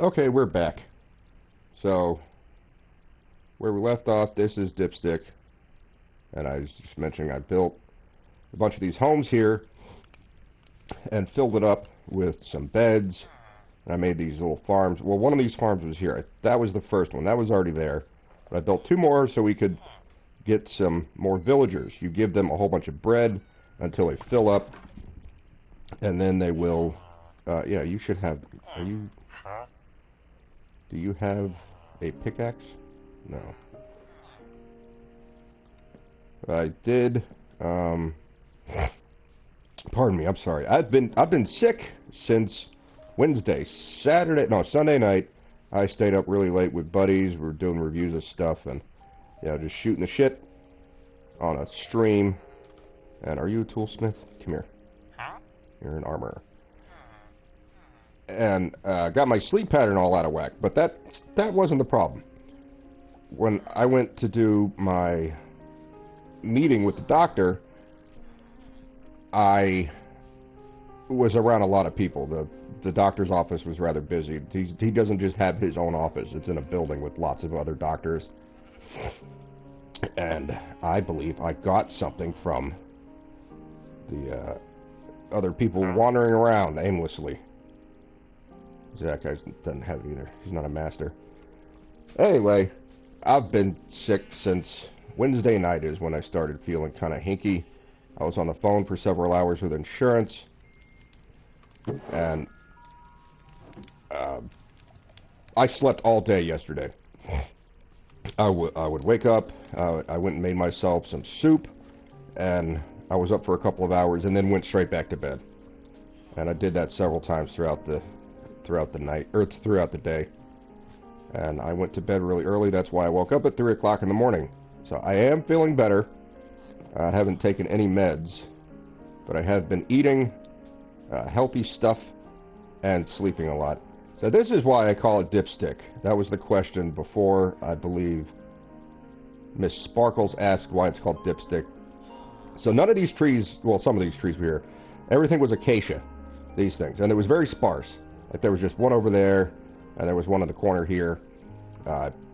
Okay, we're back. So, where we left off, this is Dipstick. And I was just mentioning I built a bunch of these homes here and filled it up with some beds. And I made these little farms. Well, one of these farms was here. That was the first one. That was already there. But I built two more so we could get some more villagers. You give them a whole bunch of bread until they fill up. And then they will... yeah, you should have... Do you have a pickaxe? No. I did, pardon me, I'm sorry. I've been sick since Wednesday. Sunday night, I stayed up really late with buddies. We were doing reviews of stuff and, you know, just shooting the shit on a stream. And are you a toolsmith? Come here. You're an armorer. And got my sleep pattern all out of whack. But that wasn't the problem. When I went to do my meeting with the doctor, I was around a lot of people. The doctor's office was rather busy. He doesn't just have his own office. It's in a building with lots of other doctors. And I believe I got something from the other people wandering around aimlessly. That guy doesn't have it either. He's not a master. Anyway, I've been sick since Wednesday night is when I started feeling kind of hinky. I was on the phone for several hours with insurance. And I slept all day yesterday. I would wake up, I went and made myself some soup, and I was up for a couple of hours and then went straight back to bed. And I did that several times throughout the night, or throughout the day. And I went to bed really early. That's why I woke up at 3 o'clock in the morning. So I am feeling better. I haven't taken any meds, but I have been eating healthy stuff and sleeping a lot. So this is why I call it Dipstick. That was the question before, I believe, Miss Sparkles asked why it's called Dipstick. So none of these trees, well, some of these trees were here, everything was acacia, these things, and it was very sparse. Like there was just one over there, and there was one in the corner here.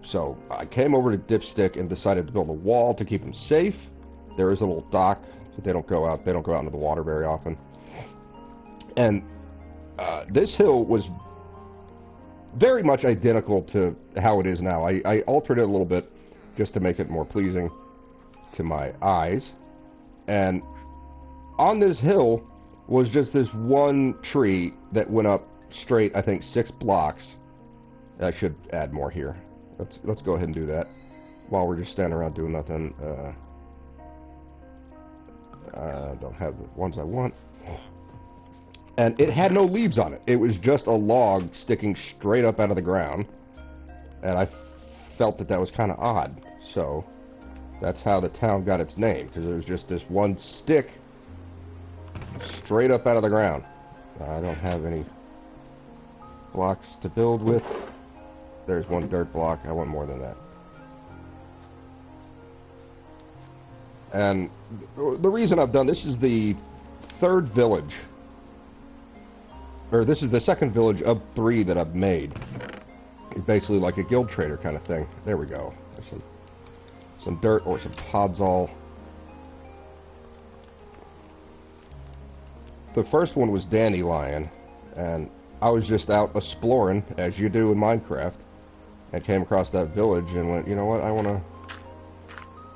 So I came over to Dipstick and decided to build a wall to keep them safe. There is a little dock, so they don't go out into the water very often. And this hill was very much identical to how it is now. I altered it a little bit just to make it more pleasing to my eyes. And on this hill was just this one tree that went up straight, I think, 6 blocks. I should add more here. Let's go ahead and do that while we're just standing around doing nothing. I don't have the ones I want. And it had no leaves on it. It was just a log sticking straight up out of the ground. And I felt that was kind of odd. So that's how the town got its name, because there was just this one stick straight up out of the ground. I don't have any blocks to build with. There's one dirt block. I want more than that. And the reason I've done this is the third village, or this is the second village of 3 that I've made. It's basically like a guild trader kind of thing. There we go. There's some dirt or some podzol. The first one was Dandelion, and I was just out a-splorin, as you do in Minecraft, and came across that village and went, you know what,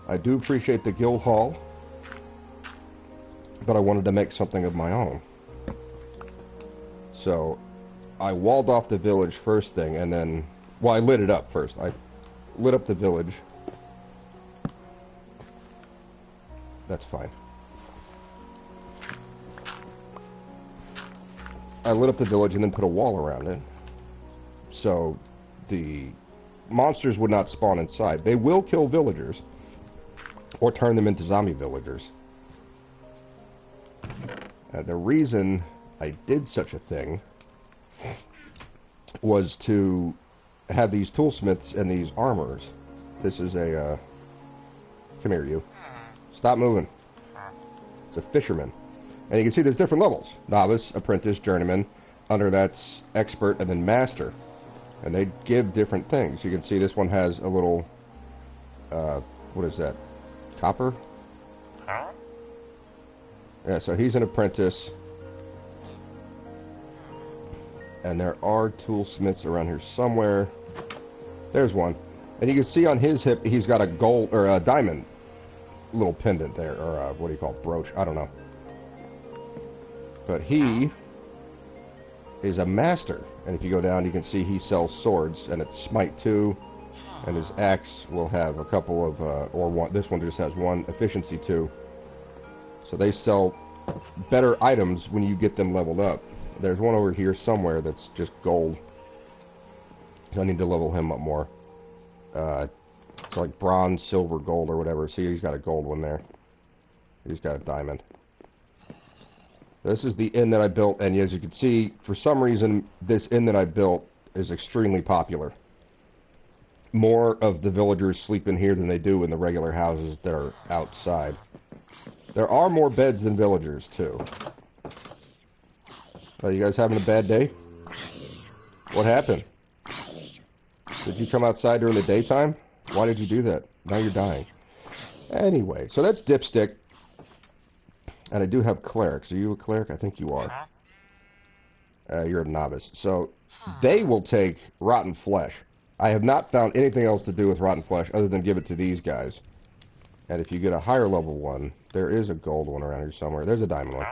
I do appreciate the guild hall, but I wanted to make something of my own. So I walled off the village first thing, and then, well, I lit it up first. I lit up the village. That's fine. I lit up the village and then put a wall around it, so the monsters would not spawn inside. They will kill villagers, or turn them into zombie villagers. The reason I did such a thing was to have these toolsmiths and these armorers. This is a, come here, you. Stop moving. It's a fisherman. And you can see there's different levels. Novice, apprentice, journeyman. Under that's expert, and then master. And they give different things. You can see this one has a little, what is that? Copper? Yeah, so he's an apprentice. And there are toolsmiths around here somewhere. There's one. And you can see on his hip, he's got a gold, or a diamond little pendant there, or what do you call it? Brooch? I don't know. But he is a master. And if you go down, you can see he sells swords, and it's Smite 2. And his axe will have a couple of, or one, this one just has one, Efficiency 2. So they sell better items when you get them leveled up. There's one over here somewhere that's just gold. So I need to level him up more. It's like bronze, silver, gold, or whatever. See, he's got a gold one there. He's got a diamond. This is the inn that I built, and as you can see, for some reason, this inn that I built is extremely popular. More of the villagers sleep in here than they do in the regular houses that are outside. There are more beds than villagers, too. Are you guys having a bad day? What happened? Did you come outside during the daytime? Why did you do that? Now you're dying. Anyway, so that's Dipstick. And I do have clerics. Are you a cleric? I think you are. You're a novice. So they will take rotten flesh. I have not found anything else to do with rotten flesh other than give it to these guys. And if you get a higher level one, there is a gold one around here somewhere. There's a diamond one.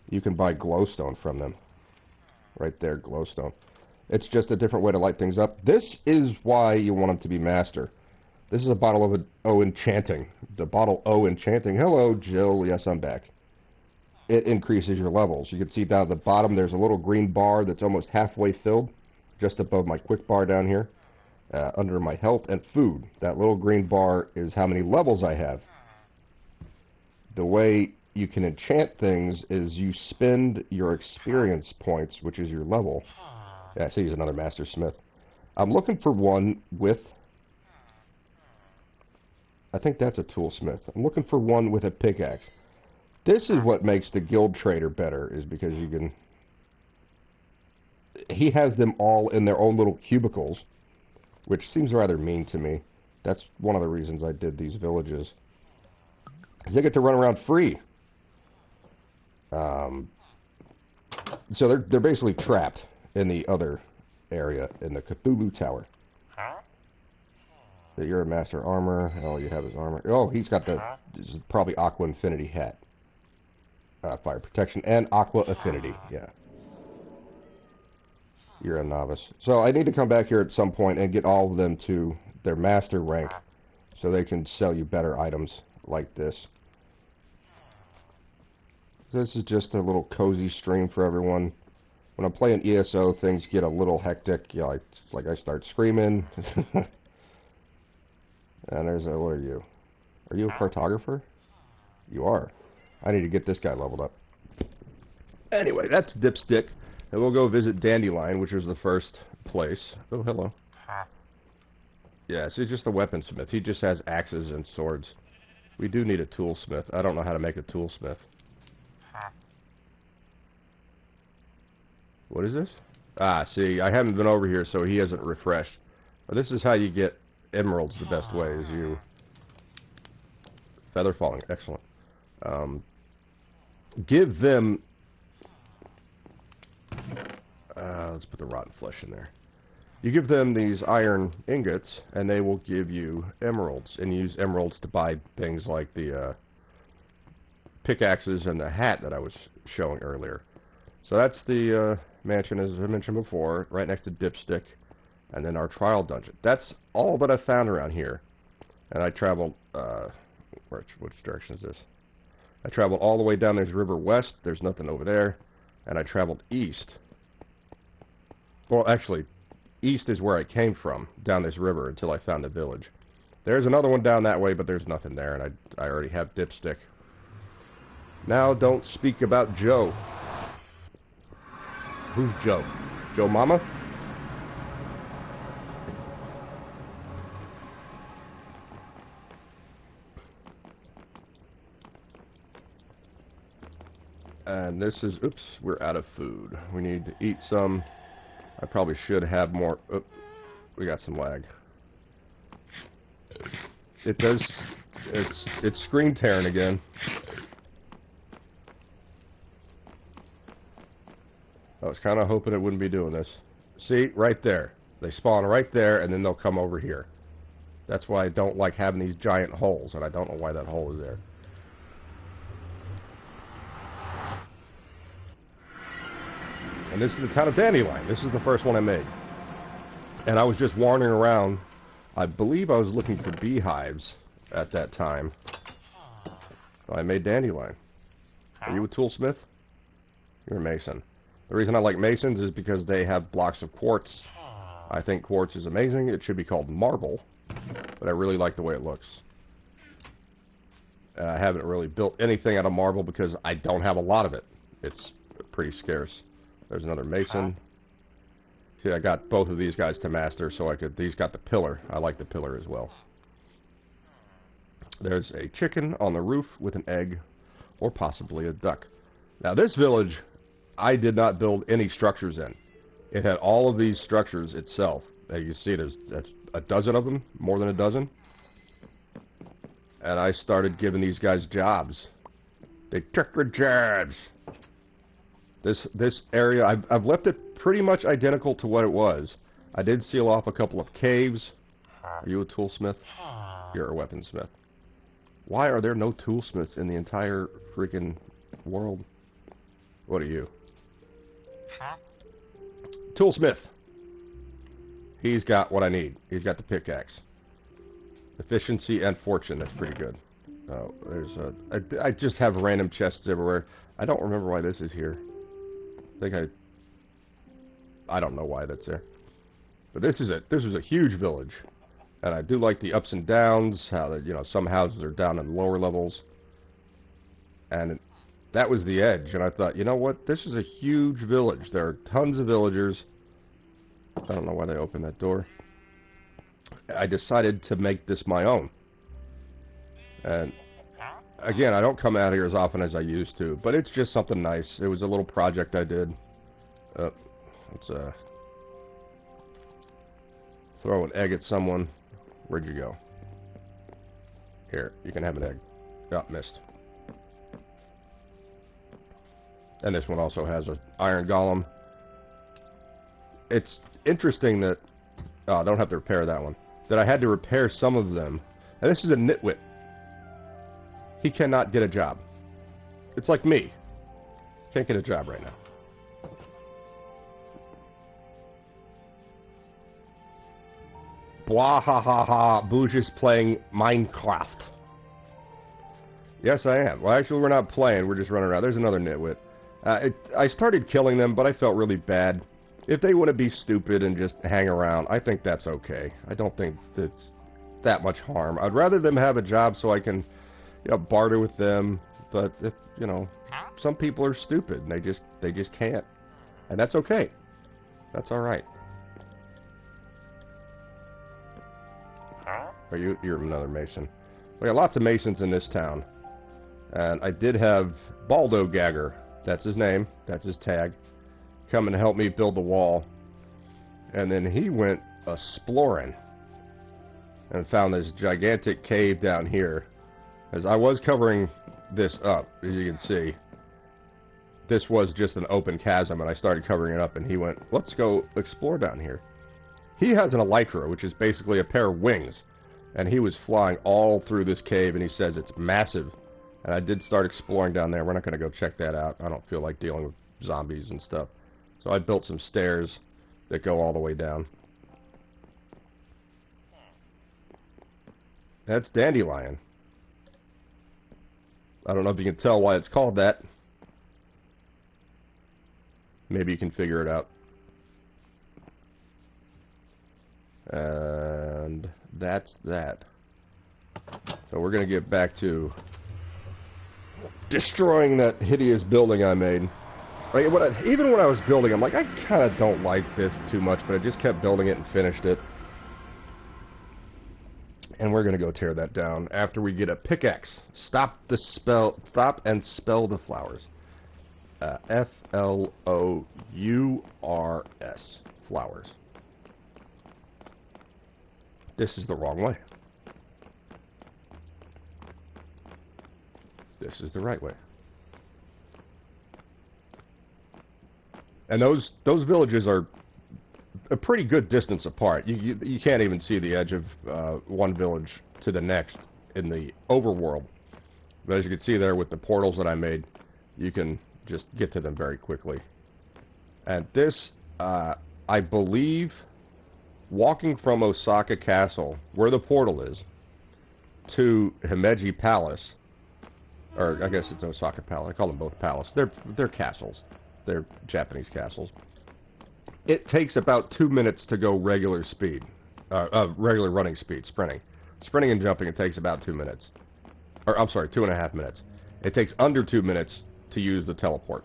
You can buy glowstone from them. Right there, glowstone. It's just a different way to light things up. This is why you want them to be master. This is a bottle of O Enchanting. The bottle O Enchanting. Hello, Jill. Yes, I'm back. It increases your levels. You can see down at the bottom there's a little green bar that's almost halfway filled, just above my quick bar down here, under my health and food. That little green bar is how many levels I have. The way you can enchant things is you spend your experience points, which is your level. Yeah, I see he's another master smith. I'm looking for one with... I think that's a toolsmith. I'm looking for one with a pickaxe. This is what makes the guild trader better, is because you can... He has them all in their own little cubicles, which seems rather mean to me. That's one of the reasons I did these villages. Because they get to run around free. So they're basically trapped in the other area, in the Cthulhu Tower. So you're a master armor. Oh, you have his armor. Oh, he's got the probably Aqua Infinity hat. Fire protection and Aqua Affinity. Yeah. You're a novice. So I need to come back here at some point and get all of them to their master rank so they can sell you better items like this. This is just a little cozy stream for everyone. When I'm playing ESO, things get a little hectic. You know, like I start screaming. And there's a, what are you? Are you a cartographer? You are. I need to get this guy leveled up. Anyway, that's Dipstick. And we'll go visit Dandelion, which was the first place. Oh, hello. Yeah, so he's just a weaponsmith. He just has axes and swords. We do need a toolsmith. I don't know how to make a toolsmith. What is this? Ah, see, I haven't been over here, so he hasn't refreshed. But this is how you get emeralds the best way, is you... Feather falling, excellent. Give them... let's put the rotten flesh in there. You give them these iron ingots, and they will give you emeralds. And you use emeralds to buy things like the pickaxes and the hat that I was showing earlier. So that's the mansion, as I mentioned before, right next to Dipstick. And then our trial dungeon. That's all that I found around here. And I traveled, which direction is this? I traveled all the way down this river west. There's nothing over there. And I traveled east. Well, actually, east is where I came from, down this river, until I found the village. There's another one down that way, but there's nothing there, and I already have Dipstick. Now, don't speak about Joe. Who's Joe? Joe Mama? And this is, oops, we're out of food. We need to eat some. I probably should have more... Oh, we got some lag. It does... It's screen tearing again. I was kind of hoping it wouldn't be doing this. See, right there. They spawn right there, and then they'll come over here. That's why I don't like having these giant holes, and I don't know why that hole is there. And this is the town of Dandelion. This is the first one I made. And I was just wandering around. I believe I was looking for beehives at that time. So I made Dandelion. Are you a toolsmith? You're a mason. The reason I like masons is because they have blocks of quartz. I think quartz is amazing. It should be called marble. But I really like the way it looks. I haven't really built anything out of marble because I don't have a lot of it. It's pretty scarce. There's another mason. See, I got both of these guys to master, so I could... These got the pillar. I like the pillar as well. There's a chicken on the roof with an egg, or possibly a duck. Now, this village, I did not build any structures in. It had all of these structures itself. As you see, that's a dozen of them, more than a dozen. And I started giving these guys jobs. They took the jobs. This area, I've left it pretty much identical to what it was. I did seal off a couple of caves. Are you a toolsmith? You're a weaponsmith. Why are there no toolsmiths in the entire freaking world? What are you? Toolsmith. He's got what I need. He's got the pickaxe. Efficiency and fortune. That's pretty good. Oh, there's a... I just have random chests everywhere. I don't remember why this is here. I don't know why that's there. But this is a huge village. And I do like the ups and downs, how that, you know, some houses are down in lower levels. And that was the edge. And I thought, you know what? This is a huge village. There are tons of villagers. I don't know why they opened that door. I decided to make this my own. And again, I don't come out here as often as I used to, but it's just something nice. It was a little project I did. Let's throw an egg at someone. Where'd you go? Here, you can have an egg. Oh, missed. And this one also has an iron golem. It's interesting that... Oh, I don't have to repair that one. That I had to repair some of them. And this is a nitwit. He cannot get a job. It's like me. Can't get a job right now. Blah ha ha ha. Booge is playing Minecraft. Yes, I am. Well, actually, we're not playing. We're just running around. There's another nitwit. I started killing them, but I felt really bad. If they want to be stupid and just hang around, I think that's okay. I don't think that's that much harm. I'd rather them have a job so I can, you know, barter with them. But if, you know, some people are stupid and they just can't, and that's okay. That's all right. Are you're another mason? We got lots of masons in this town, and I did have Baldo Gagger. That's his name. That's his tag. Come and help me build the wall. And then he went a-splorin and found this gigantic cave down here. As I was covering this up, as you can see, this was just an open chasm, and I started covering it up, and he went, let's go explore down here. He has an elytra, which is basically a pair of wings, and he was flying all through this cave, and he says it's massive. And I did start exploring down there. We're not going to go check that out. I don't feel like dealing with zombies and stuff. So I built some stairs that go all the way down. That's Dandelion. I don't know if you can tell why it's called that. Maybe you can figure it out. And that's that. So we're going to get back to destroying that hideous building I made. Like, even when I was building, I'm like, I kind of don't like this too much, but I just kept building it and finished it. And we're going to go tear that down after we get a pickaxe. Stop and spell the flowers. F-L-O-U-R-S. flowers. This is the wrong way. This is the right way. And those villages are a pretty good distance apart. You can't even see the edge of one village to the next in the overworld. But as you can see there with the portals that I made, you can just get to them very quickly. And this, I believe, walking from Osaka Castle, where the portal is, to Himeji Palace, or I guess it's Osaka Palace. I call them both palace. They're castles. They're Japanese castles. It takes about 2 minutes to go regular speed, regular running speed, sprinting. Sprinting and jumping, it takes about 2 minutes. Or, I'm sorry, 2.5 minutes. It takes under 2 minutes to use the teleport.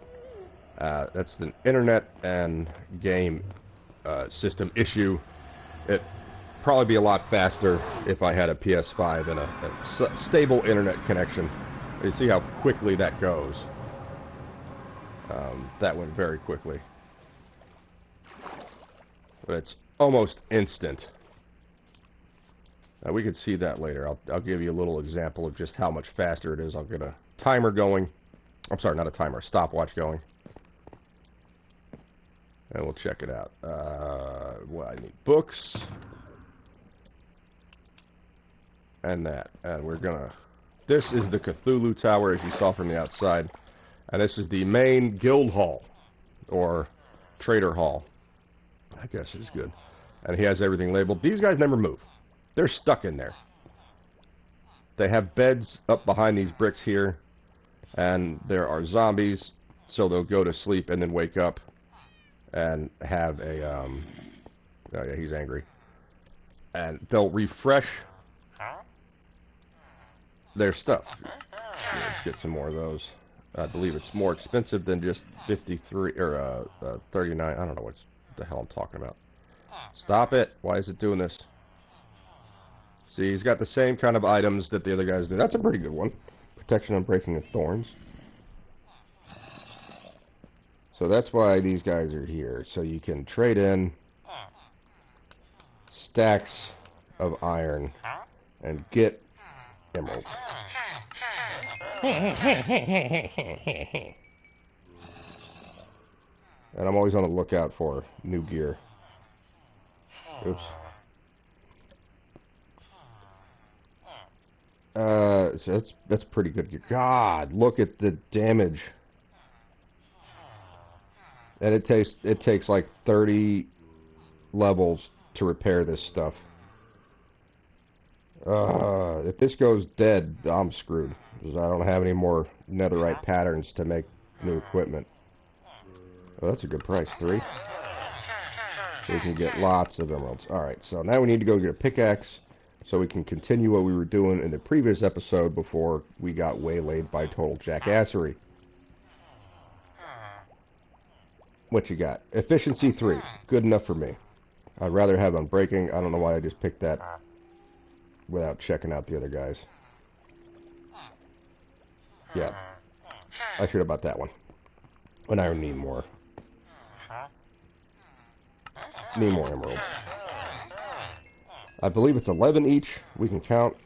That's the internet and game system issue. It'd probably be a lot faster if I had a PS5 and a stable internet connection. You see how quickly that goes. That went very quickly. But it's almost instant. We can see that later. I'll give you a little example of just how much faster it is. I'll get a timer going. I'm sorry, not a timer, a stopwatch going. And we'll check it out. Well, I need books. And that. And we're gonna... This is the Cthulhu Tower, as you saw from the outside. And this is the main guild hall, or trader hall, I guess is good. And he has everything labeled. These guys never move. They're stuck in there. They have beds up behind these bricks here, and there are zombies, so they'll go to sleep and then wake up and have a, oh yeah, he's angry. And they'll refresh their stuff. Let's get some more of those. I believe it's more expensive than just 53 or 39. I don't know what the hell I'm talking about. Stop it! Why is it doing this? See, he's got the same kind of items that the other guys do. That's a pretty good one. Protection on breaking of thorns. So that's why these guys are here. So you can trade in stacks of iron and get emeralds. And I'm always on the lookout for new gear. Oops. So that's pretty good gear. God, look at the damage. And it takes like 30 levels to repair this stuff. If this goes dead, I'm screwed. Because I don't have any more netherite patterns to make new equipment. Oh, that's a good price. 3. So we can get lots of emeralds. Alright, so now we need to go get a pickaxe so we can continue what we were doing in the previous episode before we got waylaid by total jackassery. What you got? Efficiency 3. Good enough for me. I'd rather have unbreaking. I don't know why I just picked that without checking out the other guys. Yeah. I should have bought that one. And I need more. Need more emeralds. I believe it's 11 each. We can count.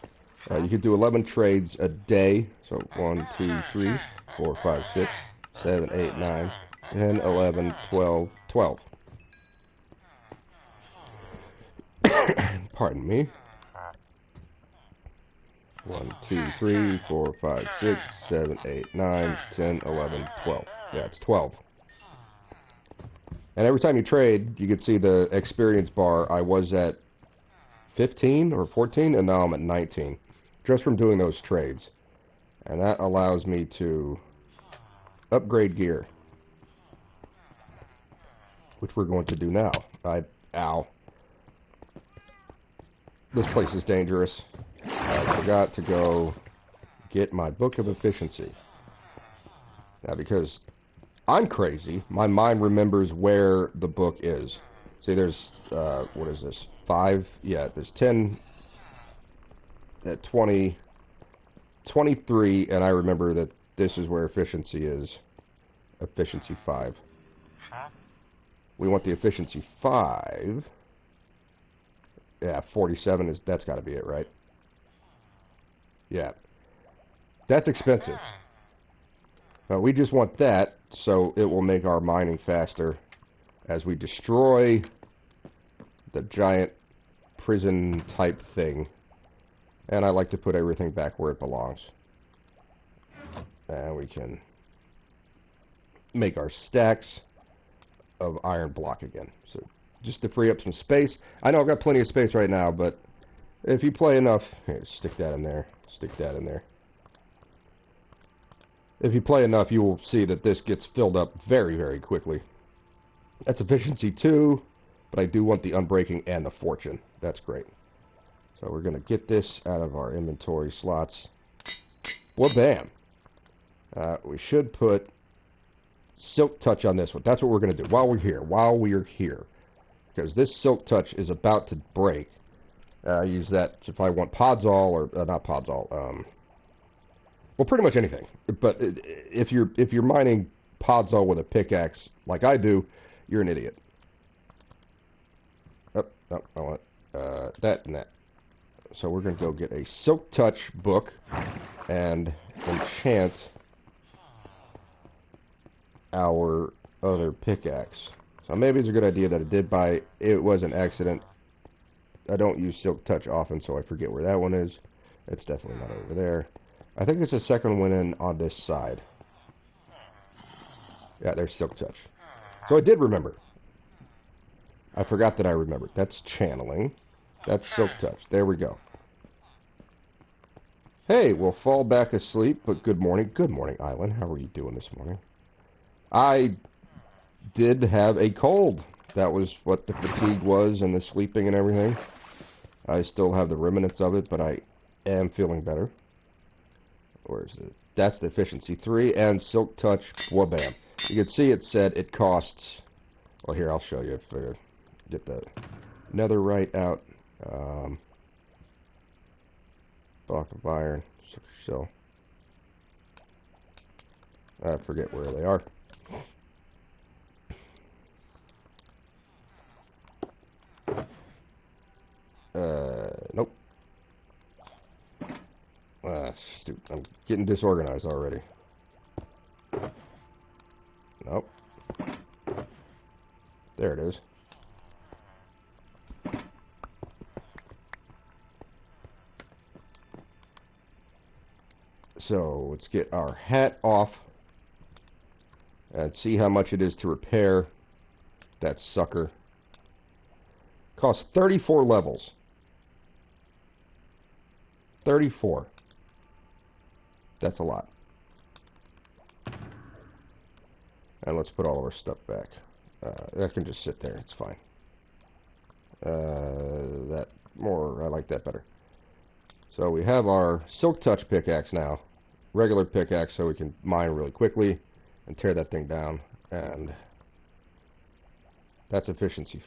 You can do 11 trades a day. So 1, 2, 3, 4, 5, 6, 7, 8, 9, 10, 11, 12, 12. Pardon me. 1, 2, 3, 4, 5, 6, 7, 8, 9, 10, 11, 12. Yeah, it's 12. And every time you trade, you can see the experience bar. I was at 15 or 14, and now I'm at 19. Just from doing those trades. And that allows me to upgrade gear. Which we're going to do now. Ow. This place is dangerous. I forgot to go get my book of efficiency. Now, because I'm crazy, my mind remembers where the book is. See, there's, what is this? 5? Yeah, there's 10, 20, 23, and I remember that this is where efficiency is. Efficiency 5. We want the efficiency 5. Yeah, 47 is, that's got to be it, right? Yeah. That's expensive. We just want that, so it will make our mining faster as we destroy the giant prison type thing. And I like to put everything back where it belongs. And we can make our stacks of iron block again. So just to free up some space. I know I've got plenty of space right now, but if you play enough... Here, stick that in there. Stick that in there. If you play enough, you will see that this gets filled up very, very quickly. That's efficiency 2, but I do want the unbreaking and the fortune. That's great. So we're going to get this out of our inventory slots. Well, bam. We should put silk touch on this one. That's what we're going to do while we're here. While we're here. Because this silk touch is about to break. I use that if I want podzol, or not podzol, well, pretty much anything. But if you're mining podzol with a pickaxe, like I do, you're an idiot. Oh, I want that and that. So we're going to go get a Silk Touch book and enchant our other pickaxe. So maybe it's a good idea that I did buy. It was an accident. I don't use Silk Touch often, so I forget where that one is. It's definitely not over there. I think there's a second one in on this side. Yeah, there's Silk Touch. So I did remember. I forgot that I remembered. That's channeling. That's Silk Touch. There we go. Hey, we'll fall back asleep, but good morning. Good morning, Island. How are you doing this morning? I did have a cold. That was what the fatigue was and the sleeping and everything. I still have the remnants of it, but I am feeling better. Where is it? That's the efficiency 3 and Silk Touch. Wha-bam. You can see it said it costs... Well, here, I'll show you if I get the netherite out. Block of iron. Shell. I forget where they are. Nope. Stupid. I'm getting disorganized already. Nope. There it is. So, let's get our hat off and see how much it is to repair that sucker. Costs 34 levels. 34. That's a lot. And let's put all of our stuff back. That can just sit there. It's fine. That more, I like that better. So we have our Silk Touch pickaxe now. Regular pickaxe, so we can mine really quickly and tear that thing down. And that's efficiency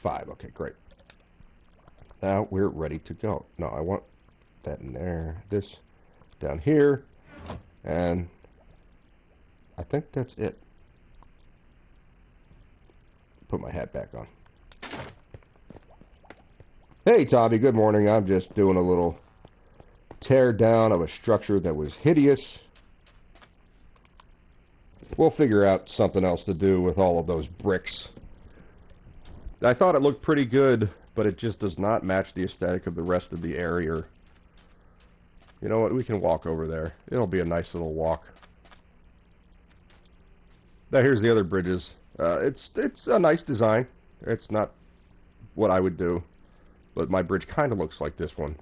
5. Okay, great. Now we're ready to go. No, I want that in there. This down here. And I think that's it. Put my hat back on. Hey, Tommy, good morning. I'm just doing a little tear down of a structure that was hideous. We'll figure out something else to do with all of those bricks. I thought it looked pretty good, but it just does not match the aesthetic of the rest of the area. You know what? We can walk over there. It'll be a nice little walk. Now here's the other bridges. It's a nice design. It's not what I would do, but my bridge kind of looks like this one.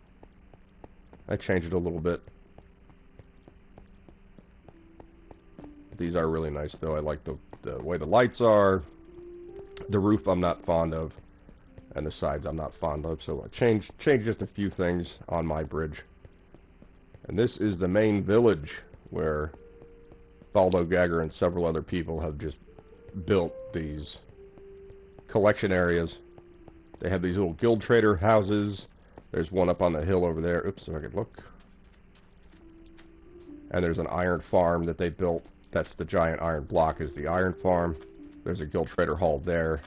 I changed it a little bit. These are really nice, though. I like the way the lights are. The roof I'm not fond of, and the sides I'm not fond of. So I changed just a few things on my bridge. And this is the main village where Baldo Gagger and several other people have just built these collection areas. They have these little guild trader houses. There's one up on the hill over there. Oops, if I could look. And there's an iron farm that they built. That's the giant iron block is the iron farm. There's a guild trader hall there.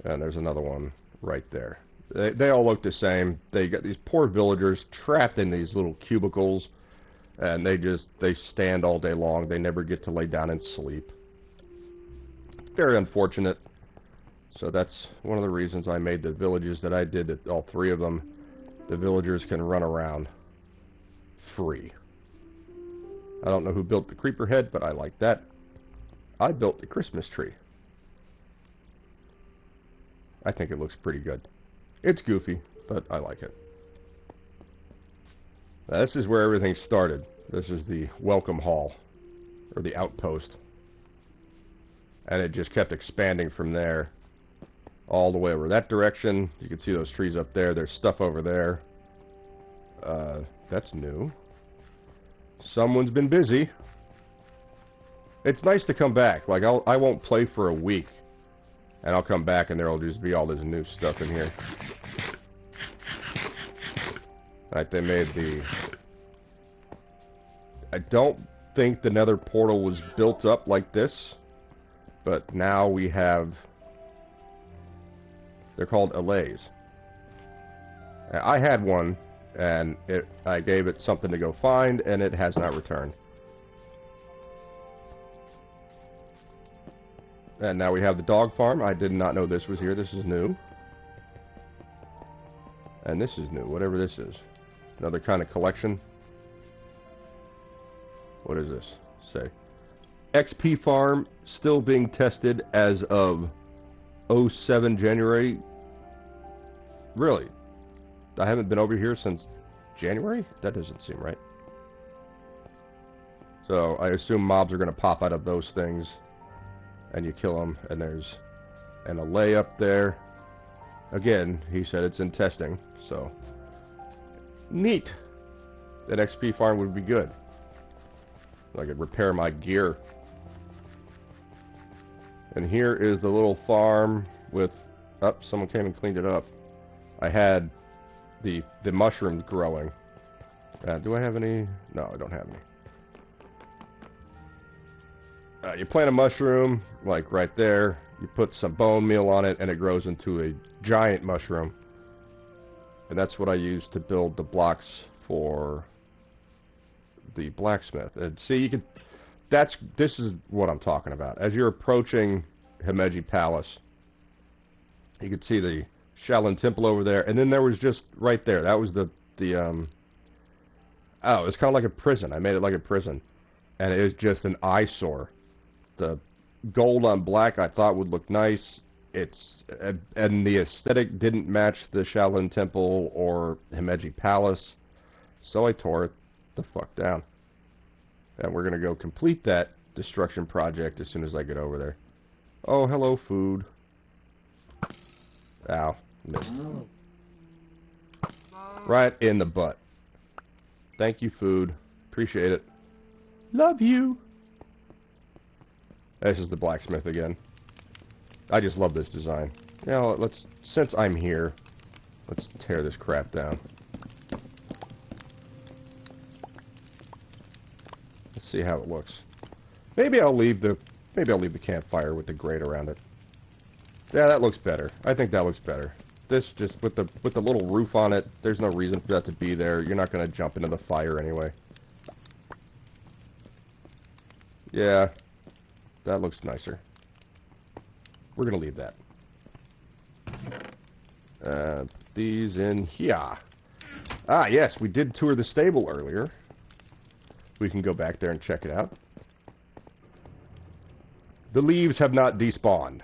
And there's another one right there. They all look the same. They got these poor villagers trapped in these little cubicles, and they stand all day long. They never get to lay down and sleep. Very unfortunate. So that's one of the reasons I made the villages that I did, all 3 of them. The villagers can run around free. I don't know who built the creeper head, but I like that. I built the Christmas tree. I think it looks pretty good. It's goofy, but I like it. Now, this is where everything started. This is the welcome hall, or the outpost. And it just kept expanding from there, all the way over that direction. You can see those trees up there. There's stuff over there. That's new. Someone's been busy. It's nice to come back. Like, I won't play for a week, and I'll come back and there'll just be all this new stuff in here. Like, they made the... I don't think the nether portal was built up like this, but now we have... They're called allays. I had one, and I gave it something to go find, and it has not returned. And now we have the dog farm. I did not know this was here. This is new. And this is new, whatever this is. Another kind of collection. What is this? Say. XP farm still being tested as of 07 January. Really? I haven't been over here since January? That doesn't seem right. So I assume mobs are going to pop out of those things, and you kill them, and there's an allay up there. Again, he said it's in testing, so neat. That XP farm would be good. I could repair my gear. And here is the little farm with... Oh, someone came and cleaned it up. I had the mushrooms growing. Do I have any? No, I don't have any. You plant a mushroom, like right there. You put some bone meal on it, and it grows into a giant mushroom. And that's what I use to build the blocks for the blacksmith. And see, you can... This is what I'm talking about. As you're approaching Himeji Palace, you can see the Shaolin Temple over there, and then there was just right there. That was the oh, it's kind of like a prison. I made it like a prison, and it was just an eyesore. The gold on black I thought would look nice. And the aesthetic didn't match the Shaolin Temple or Himeji Palace, so I tore it the fuck down. And we're gonna go complete that destruction project as soon as I get over there. Oh, hello, food. Ow, missed. Right in the butt. Thank you, food. Appreciate it. Love you. This is the blacksmith again. I just love this design. Now, since I'm here, let's tear this crap down. Let's see how it looks. Maybe I'll leave the campfire with the grate around it. Yeah, that looks better. I think that looks better. This just with the little roof on it, there's no reason for that to be there. You're not going to jump into the fire anyway. Yeah, that looks nicer. We're going to leave that. These in here. Ah, yes, we did tour the stable earlier. We can go back there and check it out. The leaves have not despawned.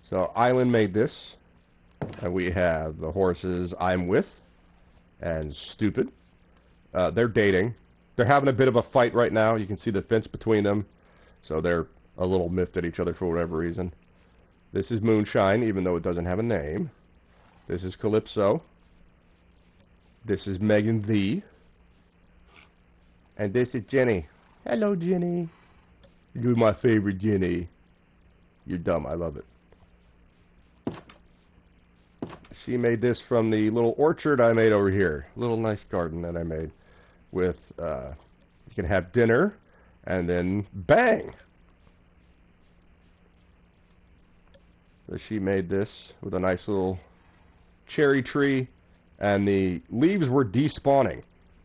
So, Island made this. And we have the horses I'm with. And Stupid. They're dating. They're having a bit of a fight right now. You can see the fence between them. So they're a little miffed at each other for whatever reason. This is Moonshine, even though it doesn't have a name. This is Calypso. This is Megan the. And this is Jenny. Hello, Jenny. You're my favorite, Jenny. You're dumb. I love it. She made this from the little orchard I made over here. Little nice garden that I made. With, you can have dinner, and then bang! So she made this with a nice little cherry tree, and the leaves were despawning.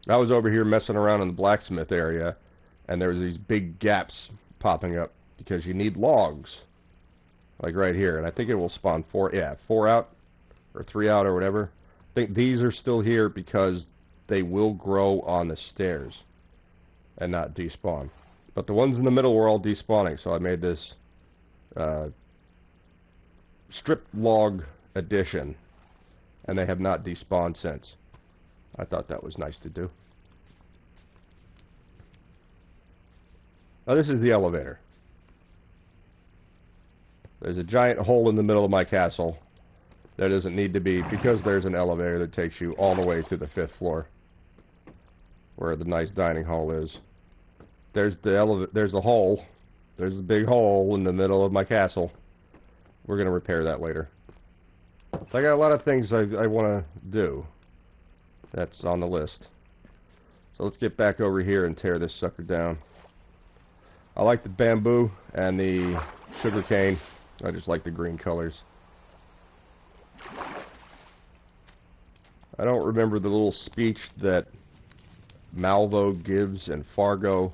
I was over here messing around in the blacksmith area, and there was these big gaps popping up because you need logs, like right here. And I think it will spawn 4 out, or 3 out, or whatever. I think these are still here because they will grow on the stairs and not despawn. But the ones in the middle were all despawning, so I made this strip log addition, and they have not despawned since. I thought that was nice to do. Now this is the elevator. There's a giant hole in the middle of my castle. There doesn't need to be, because there's an elevator that takes you all the way to the 5th floor, where the nice dining hall is. There's the hole. There's a big hole in the middle of my castle. We're gonna repair that later. So I got a lot of things I want to do. That's on the list. So let's get back over here and tear this sucker down. I like the bamboo and the sugar cane. I just like the green colors. I don't remember the little speech that Malvo gives in Fargo,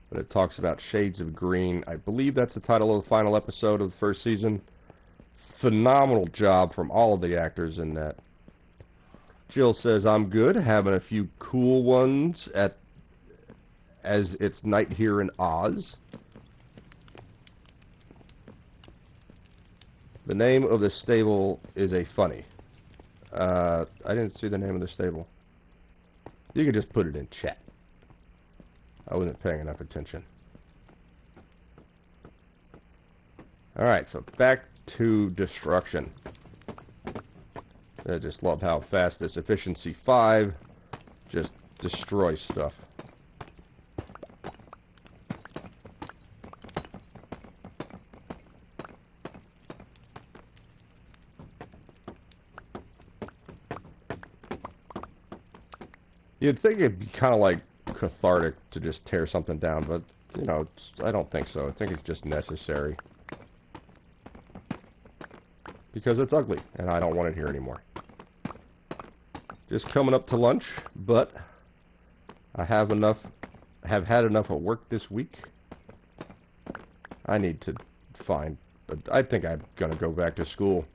but it talks about shades of green. I believe that's the title of the final episode of the 1st season. Phenomenal job from all of the actors in that. Jill says, I'm good, having a few cool ones as it's night here in Oz. The name of the stable is a funny. I didn't see the name of the stable. You can just put it in chat. I wasn't paying enough attention. Alright, so back to destruction. I just love how fast this efficiency 5 just destroys stuff. You'd think it'd be kind of like cathartic to just tear something down, but, you know, I don't think so. I think it's just necessary. Because it's ugly, and I don't want it here anymore. Just coming up to lunch, but I have had enough of work this week. I need to find, but I think I'm gonna go back to school.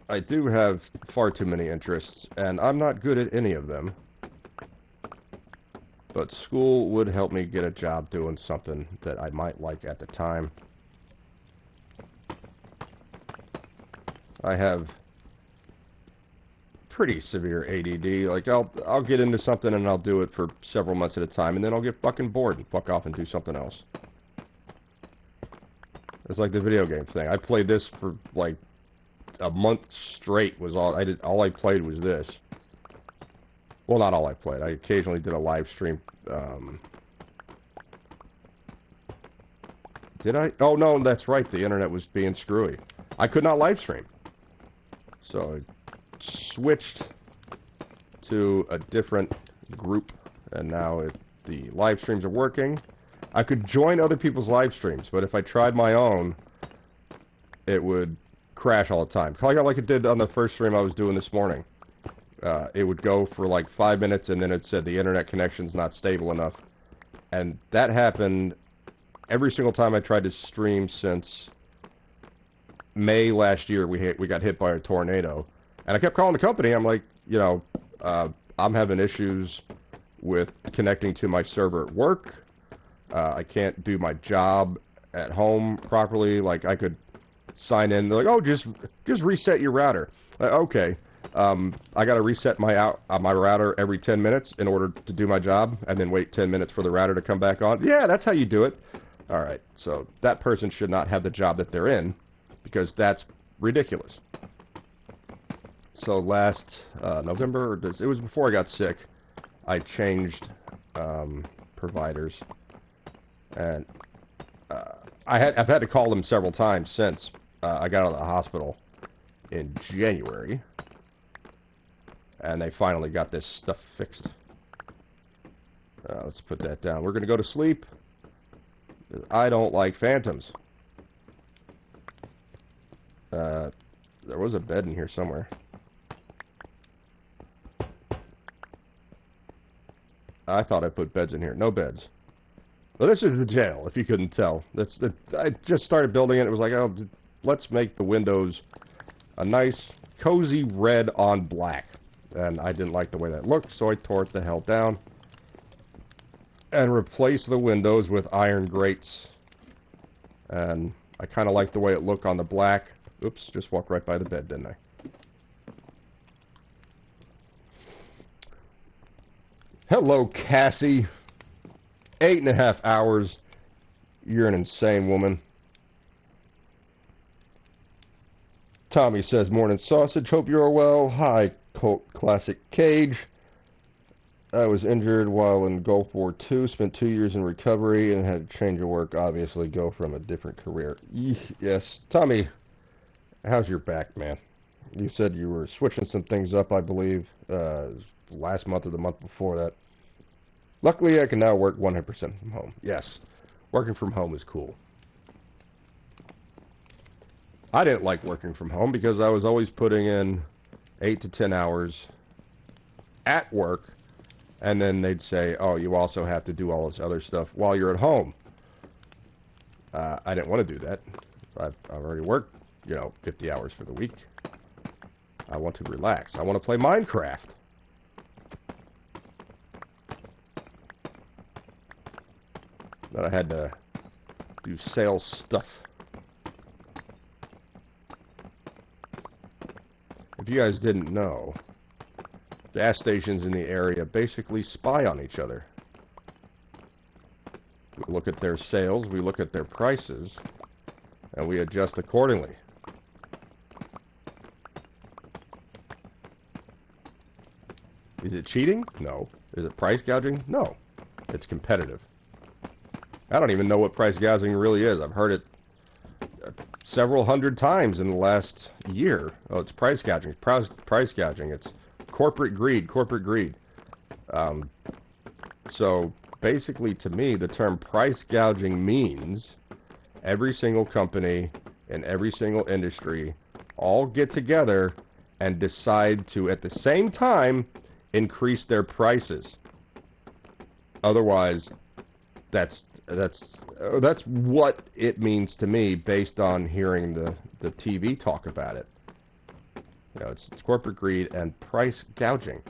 I do have far too many interests, and I'm not good at any of them. But school would help me get a job doing something that I might like at the time. I have pretty severe ADD. Like, I'll get into something and I'll do it for several months at a time, and then I'll get fucking bored and fuck off and do something else. It's like the video game thing. I played this for like a month straight. Was all I did. All I played was this. Well, not all I played. I occasionally did a live stream. Did I? Oh, no, that's right. The internet was being screwy. I could not live stream. So I switched to a different group, and now the live streams are working. I could join other people's live streams, but if I tried my own, it would crash all the time. Like it did on the first stream I was doing this morning. It would go for like 5 minutes, and then it said the internet connection's not stable enough. And that happened every single time I tried to stream since May last year. We got hit by a tornado. And I kept calling the company. I'm like, you know, I'm having issues with connecting to my server at work. I can't do my job at home properly. Like, I could sign in. They're like, oh, just reset your router. Okay. I got to reset my router every 10 minutes in order to do my job, and then wait 10 minutes for the router to come back on. Yeah, that's how you do it. All right, so that person should not have the job that they're in, because that's ridiculous. So last November, it was before I got sick, I changed providers, and I've had to call them several times since I got out of the hospital in January. And they finally got this stuff fixed. Let's put that down. We're going to go to sleep. I don't like phantoms. There was a bed in here somewhere. I thought I put beds in here. No beds. Well, this is the jail, if you couldn't tell. I just started building it. It was like, oh, let's make the windows a nice, cozy red on black. And I didn't like the way that looked, so I tore it the hell down. And replaced the windows with iron grates. And I kind of like the way it looked on the black. Oops, just walked right by the bed, didn't I? Hello, Cassie. 8.5 hours. You're an insane woman. Tommy says, morning sausage, hope you're well. Hi, Colt Classic Cage. I was injured while in Gulf War II, spent 2 years in recovery, and had to change of work, obviously, go from a different career. Yes. Tommy, how's your back, man? You said you were switching some things up, I believe, last month or the month before that. Luckily, I can now work 100% from home. Yes, working from home is cool. I didn't like working from home because I was always putting in 8 to 10 hours at work, and then they'd say, oh, you also have to do all this other stuff while you're at home. I didn't want to do that. I've already worked, 50 hours for the week. I want to relax. I want to play Minecraft. That I had to do sales stuff. If you guys didn't know, gas stations in the area basically spy on each other. We look at their sales, we look at their prices, and we adjust accordingly. Is it cheating? No. Is it price gouging? No. It's competitive. I don't even know what price gouging really is. I've heard it several hundred times in the last year. Oh, it's price gouging. Price gouging. It's corporate greed. Corporate greed. So basically, to me, the term price gouging means every single company in every single industry all get together and decide to, at the same time, increase their prices. Otherwise, that's what it means to me based on hearing the TV talk about it. It's corporate greed and price gouging.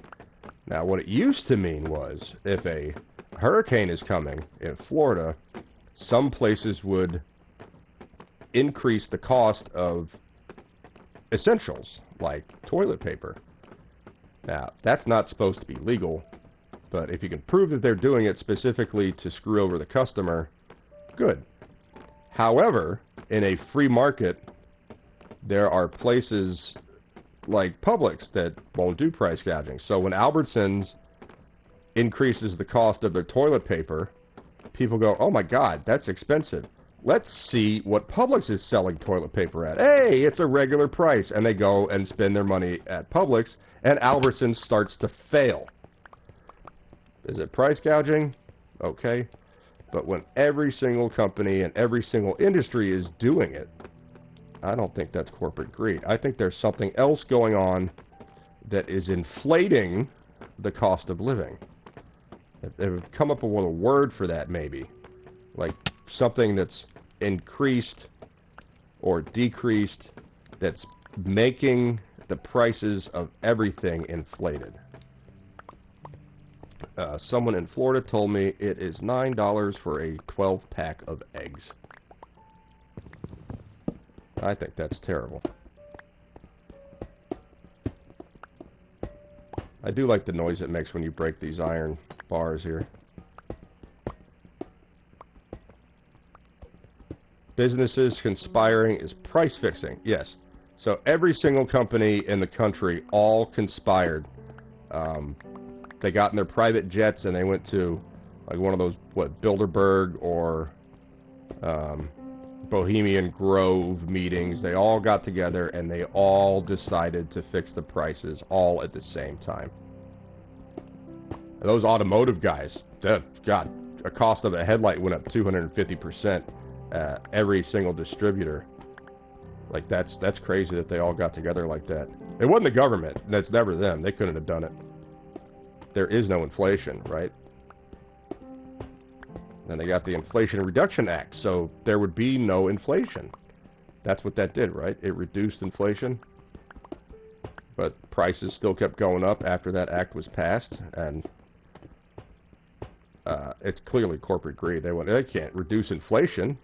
Now, what it used to mean was if a hurricane is coming in Florida, some places would increase the cost of essentials like toilet paper. Now, that's not supposed to be legal. But if you can prove that they're doing it specifically to screw over the customer, good. However, in a free market, there are places like Publix that won't do price gouging. So when Albertsons increases the cost of their toilet paper, people go, oh my God, that's expensive. Let's see what Publix is selling toilet paper at. Hey, it's a regular price. And they go and spend their money at Publix, and Albertsons starts to fail. Is it price gouging? Okay. But when every single company and every single industry is doing it, I don't think that's corporate greed. I think there's something else going on that is inflating the cost of living. They've come up with a word for that, maybe. Like something that's increased or decreased that's making the prices of everything inflated. Someone in Florida told me it is $9 for a 12-pack of eggs. I think that's terrible. I do like the noise it makes when you break these iron bars here. Businesses conspiring is price fixing. Yes. So every single company in the country all conspired. They got in their private jets and they went to like one of those, Bilderberg or Bohemian Grove meetings. They all got together and they all decided to fix the prices all at the same time. And those automotive guys, God, a cost of a headlight went up 250%. Every single distributor. Like, that's crazy that they all got together like that. It wasn't the government. That's never them. They couldn't have done it. There is no inflation, right? Then they got the Inflation Reduction Act, so there would be no inflation. That's what that did, right? It reduced inflation. But prices still kept going up after that act was passed, and it's clearly corporate greed. They can't reduce inflation.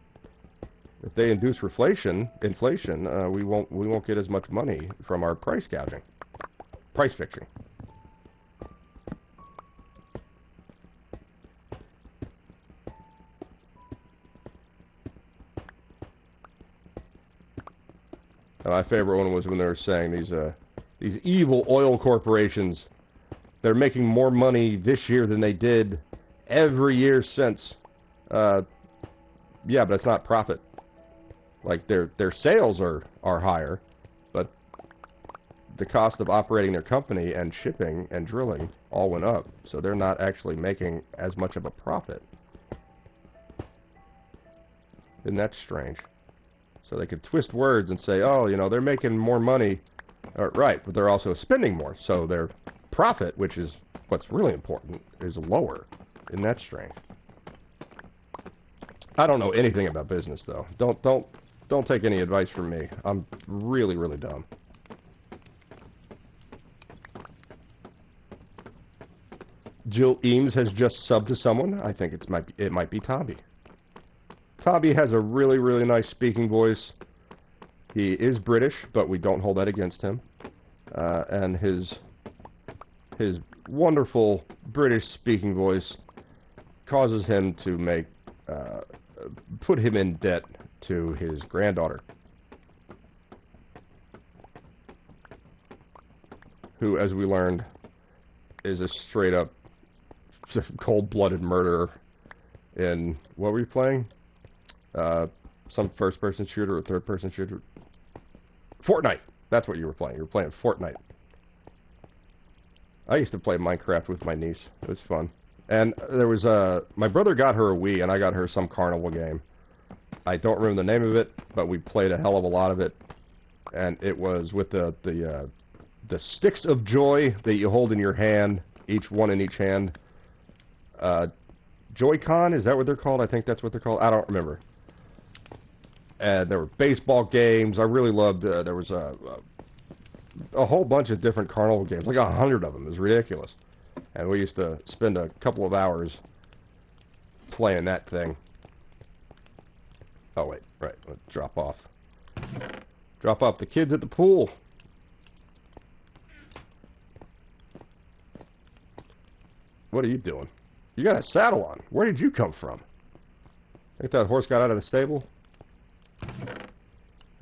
If they induce inflation, we won't get as much money from our price gouging, price fixing. And my favorite one was when they were saying these evil oil corporations, they're making more money this year than they did every year since. Yeah, but it's not profit. Like, their sales are higher, but the cost of operating their company and shipping and drilling all went up. So they're not actually making as much of a profit. Isn't that strange? So they could twist words and say, oh, you know, they're making more money. Right, but they're also spending more. So their profit, which is what's really important, is lower. Isn't that strange? I don't know anything about business, though. Don't take any advice from me. I'm really, really dumb. Jill Eames has just subbed to someone. I think it might be Tommy. Tommy has a really, really nice speaking voice. He is British, but we don't hold that against him. And his wonderful British speaking voice causes him to put him in debt to his granddaughter, who, as we learned, is a straight-up cold-blooded murderer in, what were you playing? Some first-person shooter or third-person shooter? Fortnite! That's what you were playing. You were playing Fortnite. I used to play Minecraft with my niece. It was fun. And there was my brother got her a Wii, and I got her some carnival game. I don't remember the name of it, but we played a hell of a lot of it. And it was with the sticks of joy that you hold in your hand, each one in each hand. Joy-Con, is that what they're called? I think that's what they're called. I don't remember. And there were baseball games. I really loved, there was a whole bunch of different carnival games, like 100 of them. It was ridiculous. And we used to spend a couple of hours playing that thing. Oh, wait, right, let's drop off. Drop off the kids at the pool. What are you doing? You got a saddle on. Where did you come from? Think that horse got out of the stable?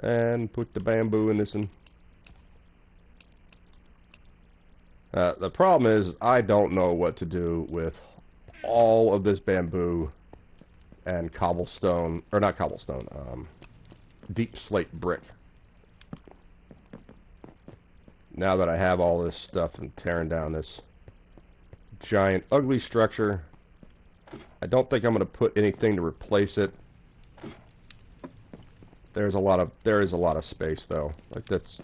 And put the bamboo in this one. The problem is, I don't know what to do with all of this bamboo and cobblestone, or not cobblestone, deep slate brick. Now that I have all this stuff and tearing down this giant, ugly structure, I don't think I'm going to put anything to replace it. There is a lot of space, though. Like, that's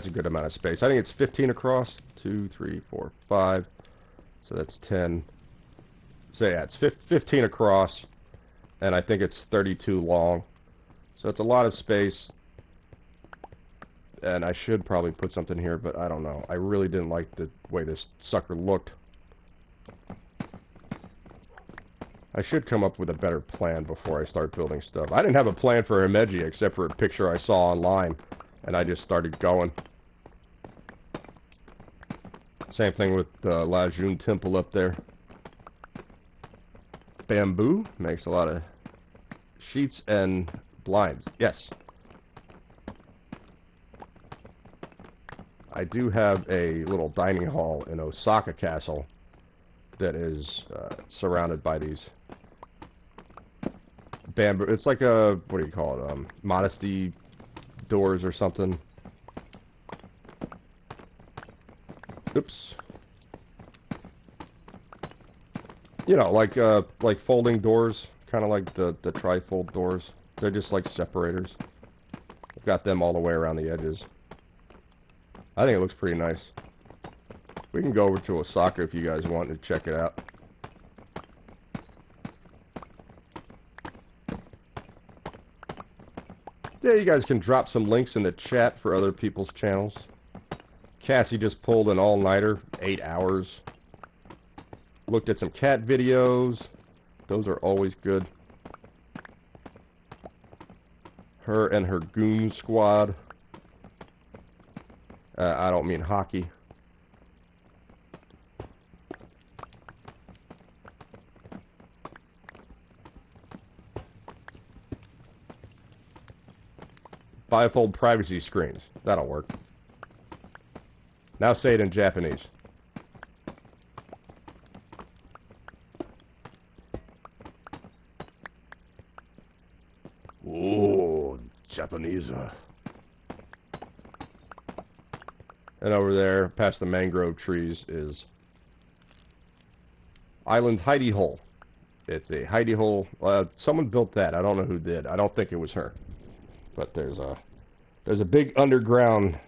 a good amount of space. I think it's 15 across. 2, 3, 4, 5. So that's 10. So yeah, it's 15 across, and I think it's 32 long. So it's a lot of space. And I should probably put something here, but I don't know. I really didn't like the way this sucker looked. I should come up with a better plan before I start building stuff. I didn't have a plan for Himeji except for a picture I saw online, and I just started going. Same thing with the Lajun Temple up there. Bamboo makes a lot of sheets and blinds. Yes. I do have a little dining hall in Osaka Castle that is surrounded by these bamboo. It's like a, what do you call it? Modesty doors or something. Oops. You know, like folding doors, kind of like the trifold doors. They're just like separators. I've got them all the way around the edges. I think it looks pretty nice. We can go over to Osaka if you guys want to check it out. Yeah, you guys can drop some links in the chat for other people's channels. Cassie just pulled an all-nighter, 8 hours. Looked at some cat videos. Those are always good. Her and her goon squad. I don't mean hockey. Bifold privacy screens. That'll work. Now say it in Japanese. Ooh, Japanese. And over there, past the mangrove trees, is Island's hidey hole. It's a hidey hole. Someone built that. I don't know who did. I don't think it was her. But there's a big underground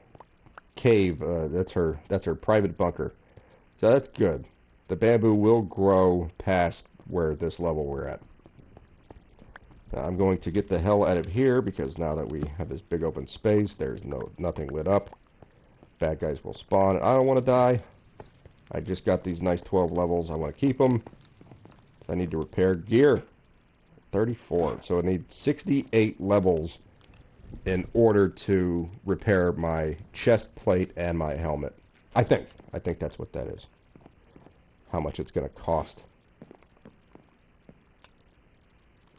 cave. That's her private bunker. So that's good. The bamboo will grow past where this level we're at. Now I'm going to get the hell out of here because now that we have this big open space, there's nothing lit up. Bad guys will spawn. I don't want to die. I just got these nice 12 levels. I want to keep them. I need to repair gear. 34. So I need 68 levels in order to repair my chest plate and my helmet. I think that's what that is. How much it's going to cost.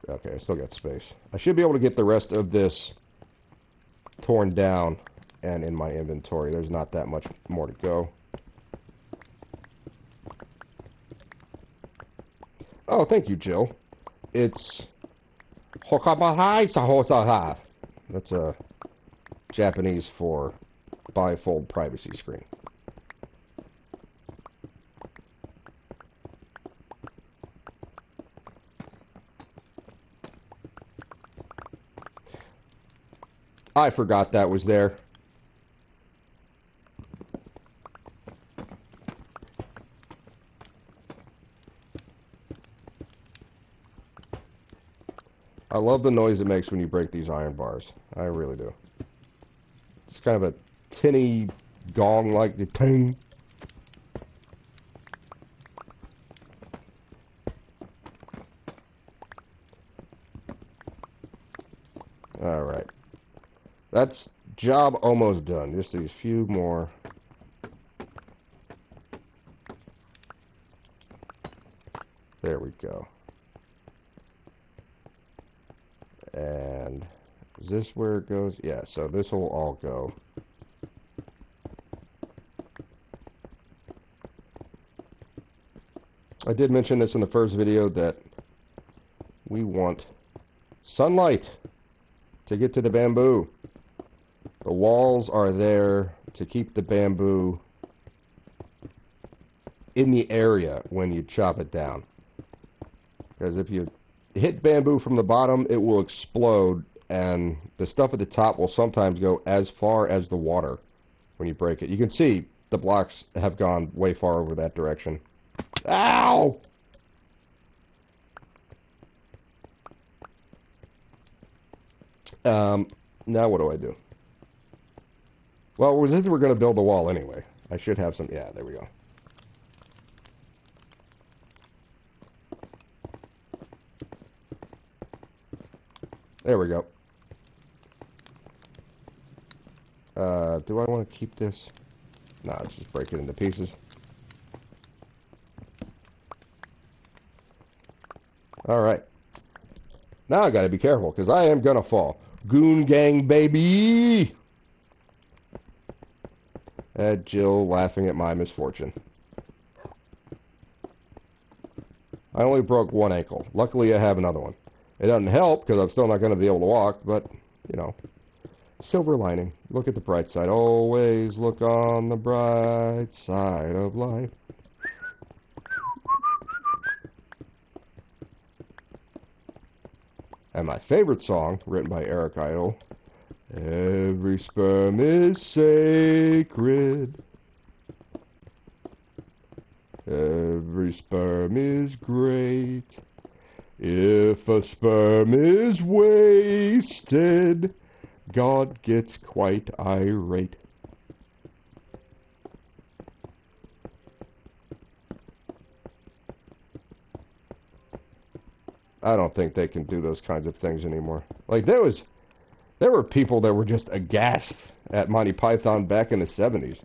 Okay, I still got space. I should be able to get the rest of this torn down and in my inventory. There's not that much more to go. Oh, thank you, Jill. It's Hokamahai Sahosaha. That's a Japanese for bifold privacy screen. I forgot that was there. I love the noise it makes when you break these iron bars. I really do. It's kind of a tinny gong like the ting. Alright. That's job almost done. Just these few more. There we go. And is this where it goes? Yeah, so this will all go. I did mention this in the first video that we want sunlight to get to the bamboo. The walls are there to keep the bamboo in the area when you chop it down. Because if you hit bamboo from the bottom, it will explode, and the stuff at the top will sometimes go as far as the water when you break it. You can see the blocks have gone way far over that direction. Ow! Now what do I do? Well, since we're going to build the wall anyway, I should have some... Yeah, there we go. There we go. Do I want to keep this? No, let's just break it into pieces. Alright. Now I gotta be careful, because I am gonna fall. Goon gang, baby! Jill laughing at my misfortune. I only broke one ankle. Luckily I have another one. It doesn't help, because I'm still not going to be able to walk, but, you know. Silver lining. Look at the bright side. Always look on the bright side of life. And my favorite song, written by Eric Idle, every sperm is sacred. Every sperm is great. If a sperm is wasted, God gets quite irate. I don't think they can do those kinds of things anymore. Like, there were people that were just aghast at Monty Python back in the 70s.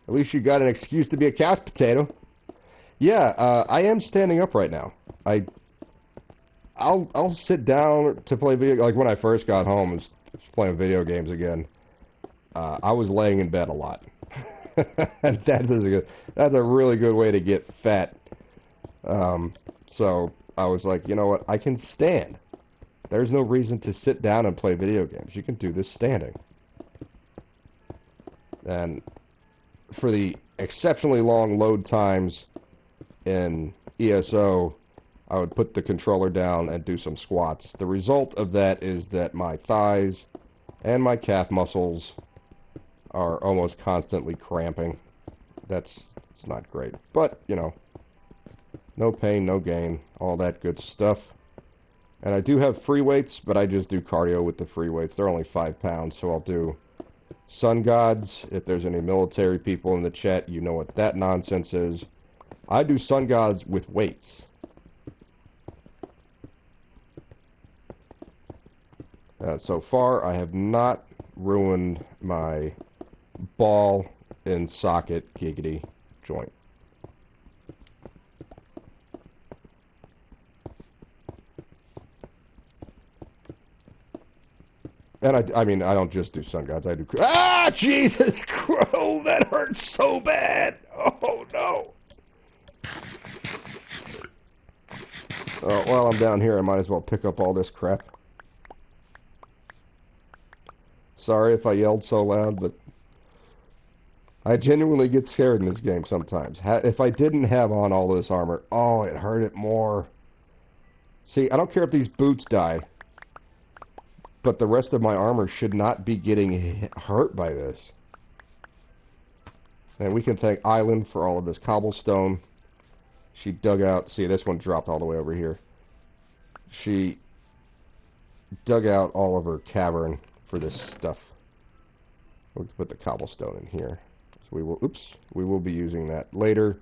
At least you got an excuse to be a couch potato. Yeah, I am standing up right now. I'll sit down to play video. Like when I first got home and was playing video games again, I was laying in bed a lot. That's a really good way to get fat. So I was like, you know what? I can stand. There's no reason to sit down and play video games. You can do this standing. And for the exceptionally long load times in ESO, I would put the controller down and do some squats. The result of that is that my thighs and my calf muscles are almost constantly cramping. It's not great. But, you know, no pain, no gain, all that good stuff. And I do have free weights, but I just do cardio with the free weights. They're only 5 pounds, so I'll do Sun Gods. If there's any military people in the chat, you know what that nonsense is. I do Sun Gods with weights. So far, I have not ruined my ball and socket giggity joint. And I mean, I don't just do Sun Gods, I do... Ah, Jesus Christ, that hurts so bad! Oh, no! While I'm down here, I might as well pick up all this crap. Sorry if I yelled so loud, but I genuinely get scared in this game sometimes. If I didn't have on all this armor, oh, it hurt it more. See, I don't care if these boots die, but the rest of my armor should not be getting hurt by this. And we can thank Island for all of this cobblestone. She dug out... See, this one dropped all the way over here. She dug out all of her cavern for this stuff. We'll put the cobblestone in here. So we will... Oops. We will be using that later.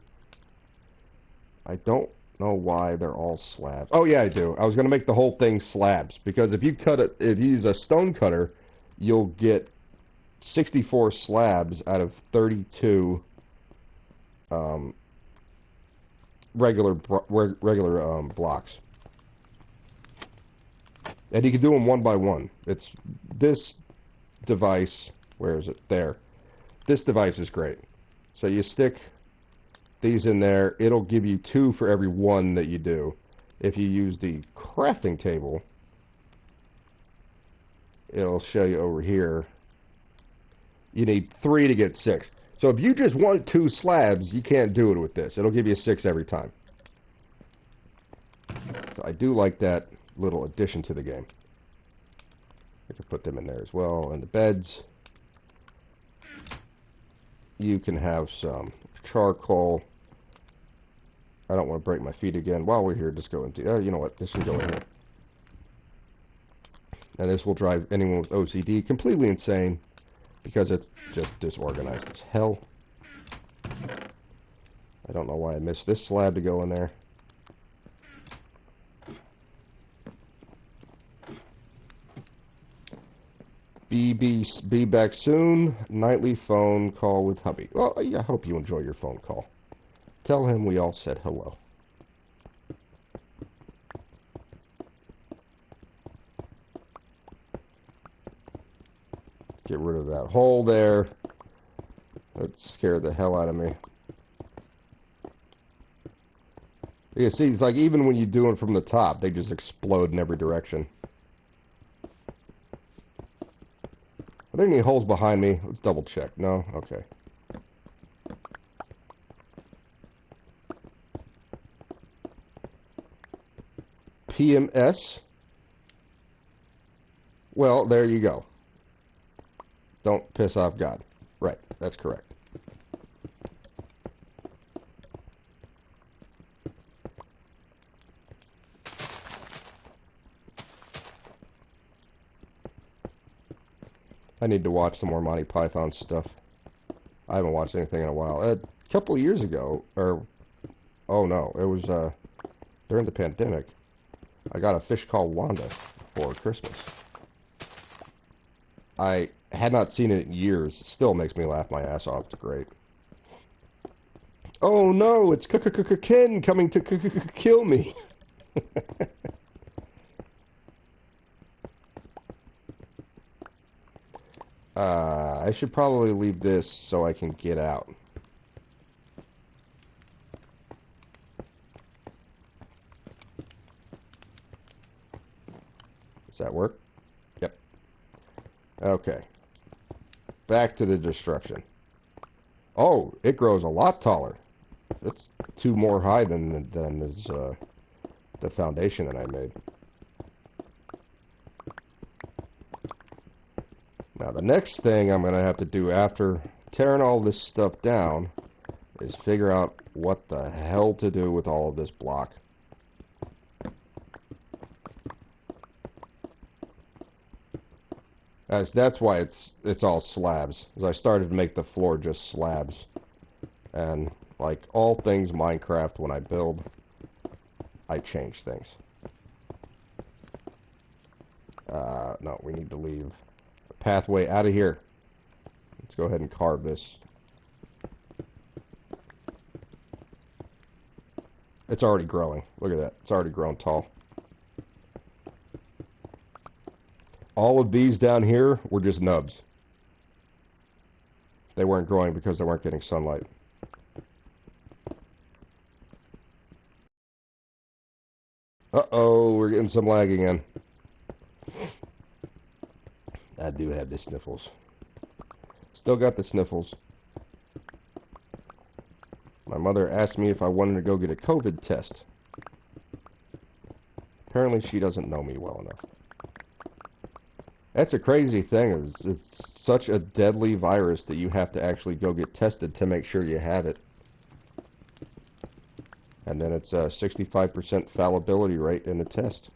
I don't know why they're all slabs. Oh, yeah, I do. I was going to make the whole thing slabs. Because if you cut it... If you use a stone cutter, you'll get 64 slabs out of 32... regular blocks. And you can do them one by one. It's this device. Where is it? There. This device is great. So you stick these in there. It'll give you 2 for every 1 that you do. If you use the crafting table, it'll show you over here. You need 3 to get 6. So if you just want 2 slabs, you can't do it with this. It'll give you 6 every time. So I do like that little addition to the game. I can put them in there as well. And the beds, you can have some charcoal. I don't want to break my feet again. While we're here, just go into... you know what? This can go in here. And this will drive anyone with OCD completely insane, because it's just disorganized as hell. I don't know why I missed this slab to go in there. Be back soon. Nightly phone call with hubby. Well, I hope you enjoy your phone call. Tell him we all said hello. Get rid of that hole there. That scared the hell out of me. You see, it's like even when you do it from the top, they just explode in every direction. Are there any holes behind me? Let's double check. No? Okay. PMS. Well, there you go. Don't piss off God. Right, that's correct. I need to watch some more Monty Python stuff. I haven't watched anything in a while. A couple of years ago, or... Oh no, it was during the pandemic. I got a fish called Wanda for Christmas. I had not seen it in years. Still makes me laugh my ass off. It's great. Oh no, it's Ken coming to kill me. I should probably leave this so I can get out. Does that work? Yep. Okay. Back to the destruction. Oh, it grows a lot taller. It's 2 more high than is the foundation that I made. Now the next thing I'm gonna have to do after tearing all this stuff down is figure out what the hell to do with all of this block. That's why it's all slabs. As I started to make the floor just slabs. And like all things Minecraft, when I build, I change things. No, we need to leave the pathway out of here. Let's go ahead and carve this. It's already growing. Look at that. It's already grown tall. All of these down here were just nubs. They weren't growing because they weren't getting sunlight. Uh-oh, we're getting some lag again. I do have the sniffles. Still got the sniffles. My mother asked me if I wanted to go get a COVID test. Apparently she doesn't know me well enough. That's a crazy thing. It's such a deadly virus that you have to actually go get tested to make sure you have it. And then it's a 65% fallibility rate in the test.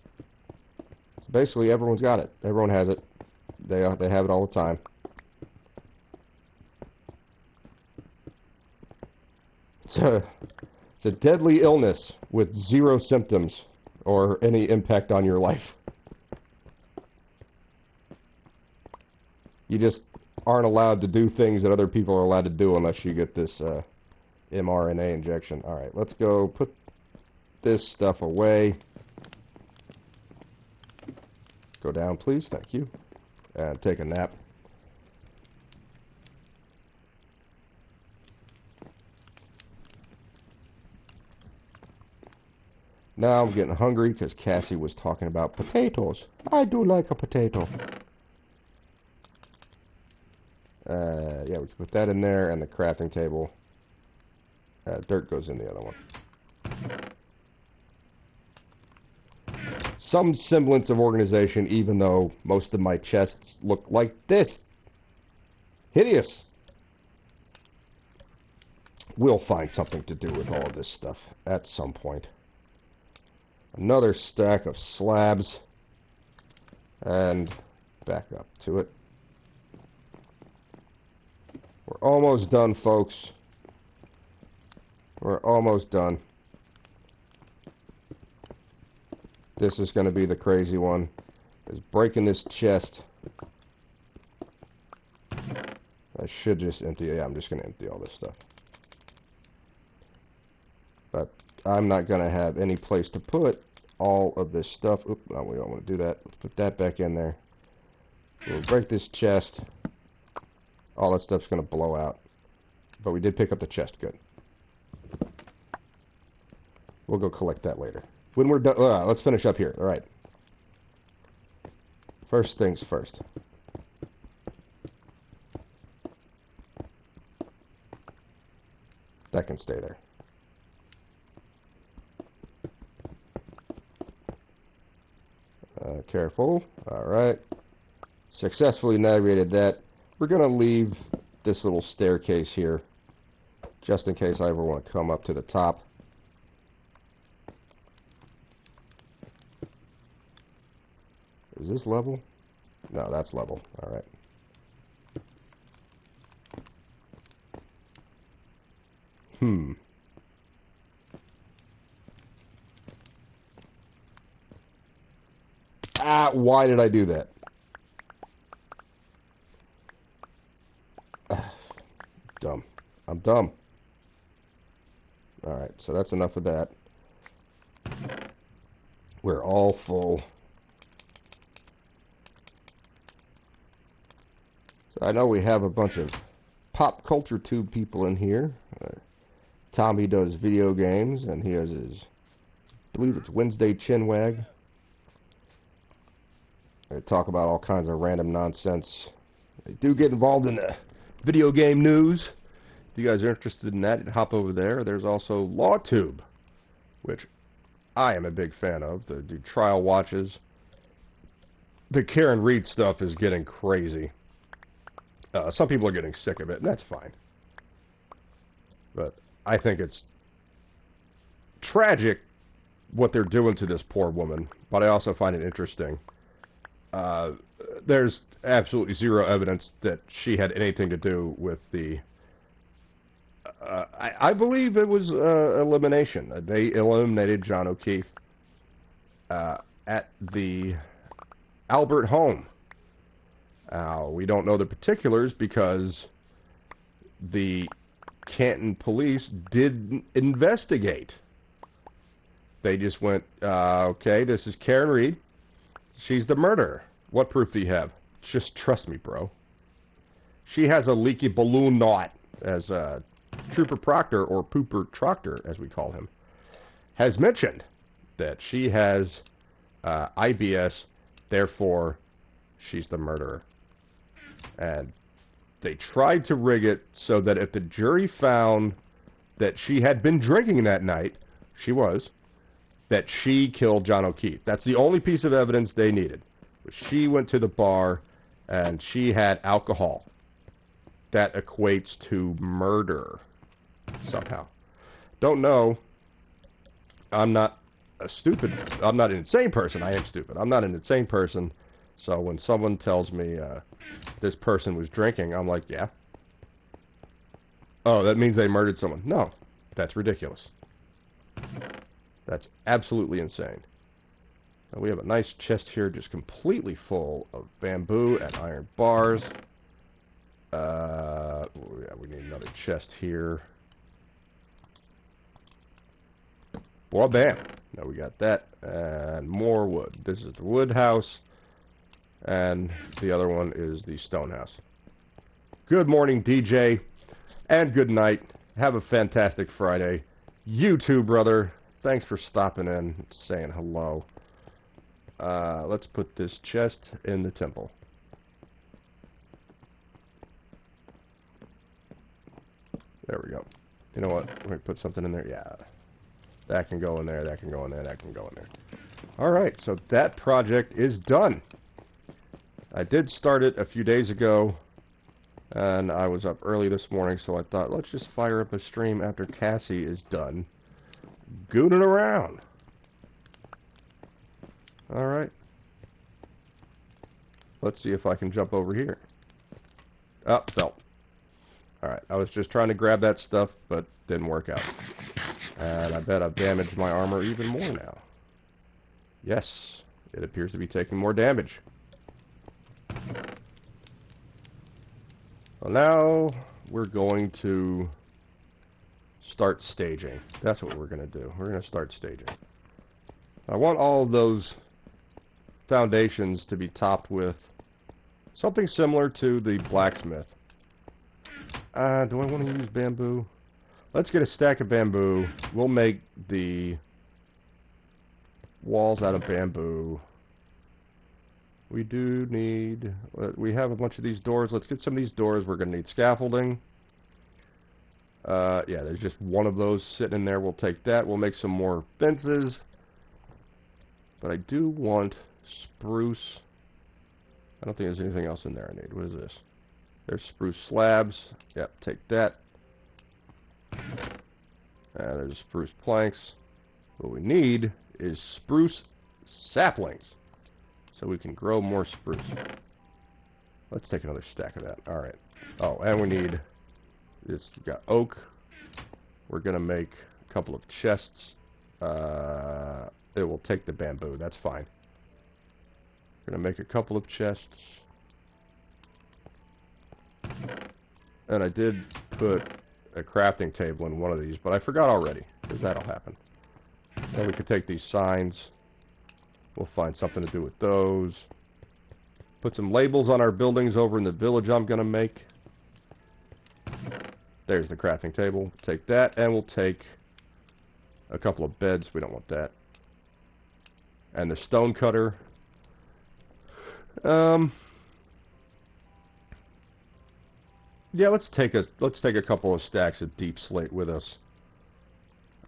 So basically everyone's got it. Everyone has it. They have it all the time. It's a deadly illness with 0 symptoms or any impact on your life. You just aren't allowed to do things that other people are allowed to do unless you get this mRNA injection. Alright, let's go put this stuff away. Go down, please. Thank you. And take a nap. Now I'm getting hungry because Cassie was talking about potatoes. I do like a potato. Yeah, we can put that in there, and the crafting table. Dirt goes in the other one. Some semblance of organization, even though most of my chests look like this. Hideous. We'll find something to do with all of this stuff at some point. Another stack of slabs. And back up to it. We're almost done, folks. We're almost done. This is going to be the crazy one. Is breaking this chest. I should just empty it. Yeah, I'm just going to empty all this stuff. But I'm not going to have any place to put all of this stuff. Oop, no, we don't want to do that. Let's put that back in there. We'll break this chest. All that stuff's going to blow out. But we did pick up the chest. Good. We'll go collect that later. When we're done, let's finish up here. All right. First things first. That can stay there. Careful. Alright. Successfully navigated that. We're going to leave this little staircase here, just in case I ever want to come up to the top. Is this level? No, that's level. Alright. Ah, why did I do that? Dumb. I'm dumb. Alright, so that's enough of that. We're all full. So I know we have a bunch of pop culture tube people in here. Tommy does video games, and he has his, I believe it's Wednesday Chinwag. They talk about all kinds of random nonsense. They do get involved in the video game news. If you guys are interested in that, hop over there. There's also LawTube, which I am a big fan of. They do trial watches. The Karen Reed stuff is getting crazy. Some people are getting sick of it, and that's fine. But I think it's tragic what they're doing to this poor woman, but I also find it interesting. There's absolutely zero evidence that she had anything to do with the... I believe it was elimination. They eliminated John O'Keefe at the Albert home. We don't know the particulars because the Canton police didn't investigate. They just went, okay, this is Karen Reed. She's the murderer. What proof do you have? Just trust me, bro. She has a leaky balloon knot, as Trooper Proctor, or Pooper Troctor, as we call him, has mentioned that she has IBS, therefore she's the murderer. And they tried to rig it so that if the jury found that she had been drinking that night, she was, that she killed John O'Keefe. That's the only piece of evidence they needed. She went to the bar and she had alcohol. That equates to murder somehow. Don't know. I'm not an insane person. I am stupid. I'm not an insane person. So when someone tells me this person was drinking, I'm like, yeah. Oh, that means they murdered someone. No, that's ridiculous. That's absolutely insane. Now we have a nice chest here just completely full of bamboo and iron bars. Yeah, we need another chest here. Well, bam. Now we got that. And more wood. This is the wood house. And the other one is the stone house. Good morning, DJ. And good night. Have a fantastic Friday. You too, brother. Thanks for stopping in and saying hello. Let's put this chest in the temple. There we go. You know what? We're going to put something in there. Yeah. That can go in there. That can go in there. That can go in there. Alright, so that project is done. I did start it a few days ago, and I was up early this morning, so I thought, let's just fire up a stream after Cassie is done gooning around. Alright. Let's see if I can jump over here. Oh, fell. Alright, I was just trying to grab that stuff, but didn't work out. And I bet I've damaged my armor even more now. Yes, it appears to be taking more damage. Well, now we're going to start staging. That's what we're going to do. We're going to start staging. I want all of those foundations to be topped with something similar to the blacksmith. Do I want to use bamboo? Let's get a stack of bamboo. We'll make the walls out of bamboo. We do need... we have a bunch of these doors. Let's get some of these doors. We're going to need scaffolding. Yeah, there's just one of those sitting in there. We'll take that. We'll make some more fences. But I do want spruce. I don't think there's anything else in there I need. What is this? There's spruce slabs. Yep, take that. And there's spruce planks. What we need is spruce saplings, so we can grow more spruce. Let's take another stack of that. Alright. Oh, and we need this. We've got oak. We're going to make a couple of chests. It will take the bamboo. That's fine. We're going to make a couple of chests. And I did put a crafting table in one of these, but I forgot already, because that'll happen. Then we could take these signs. We'll find something to do with those. Put some labels on our buildings over in the village I'm going to make. There's the crafting table. Take that, and we'll take a couple of beds. We don't want that. And the stone cutter. Yeah, let's take a couple of stacks of deep slate with us.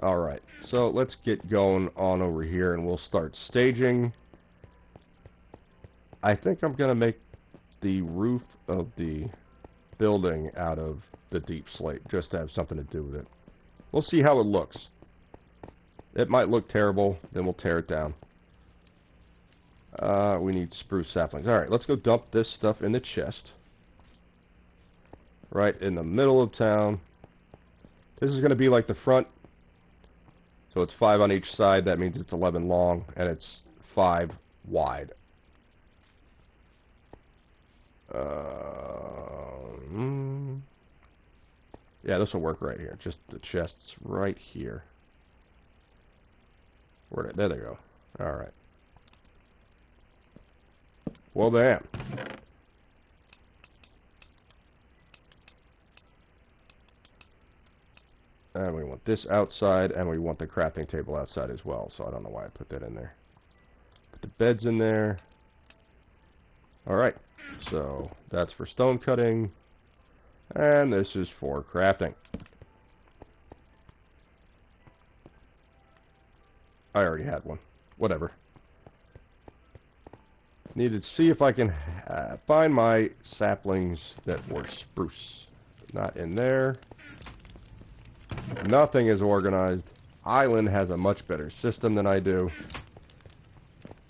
Alright, so let's get going on over here and we'll start staging. I think I'm gonna make the roof of the building out of the deep slate, just to have something to do with it. We'll see how it looks. It might look terrible, then we'll tear it down. We need spruce saplings. Alright, let's go dump this stuff in the chest. Right in the middle of town. This is going to be like the front. So it's 5 on each side. That means it's 11 long, and it's 5 wide. Yeah, this will work right here. Just the chests right here. There they go. Alright. Well, damn. And we want this outside, and we want the crafting table outside as well, so I don't know why I put that in there. Put the beds in there. Alright, so that's for stone cutting, and this is for crafting. I already had one. Whatever. Needed to see if I can find my saplings that were spruce. Not in there. Nothing is organized. Island has a much better system than I do.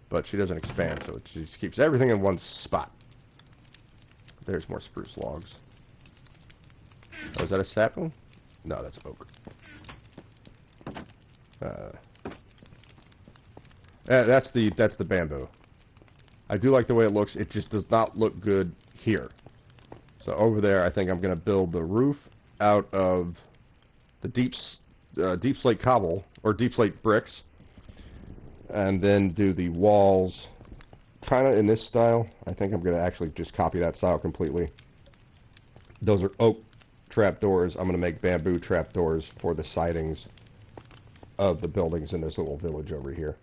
But she doesn't expand, so she just keeps everything in one spot. There's more spruce logs. Oh, is that a sapling? No, that's oak. That's the bamboo. I do like the way it looks. It just does not look good here. So over there, I think I'm going to build the roof out of the deep slate cobble, or deep slate bricks, and then do the walls kind of in this style. I think I'm going to actually just copy that style completely. Those are oak trapdoors. I'm going to make bamboo trapdoors for the sidings of the buildings in this little village over here.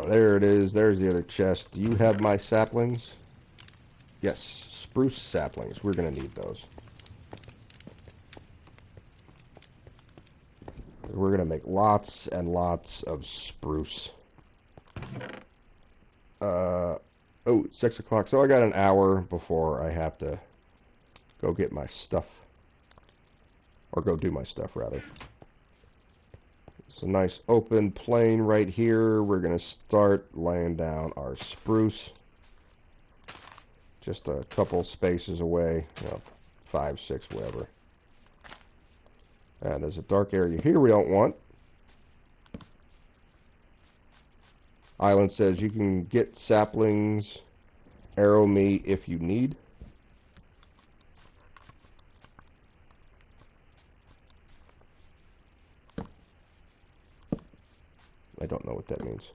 There it is. There's the other chest. Do you have my saplings? Yes, spruce saplings. We're going to need those. We're going to make lots and lots of spruce. Oh, it's 6 o'clock, so I got an hour before I have to go get my stuff. Or go do my stuff, rather. It's a nice open plain right here. We're going to start laying down our spruce. Just a couple spaces away. You know, 5, 6, whatever. And there's a dark area here we don't want. Island says you can get saplings. Arrow me if you need. I don't know what that means.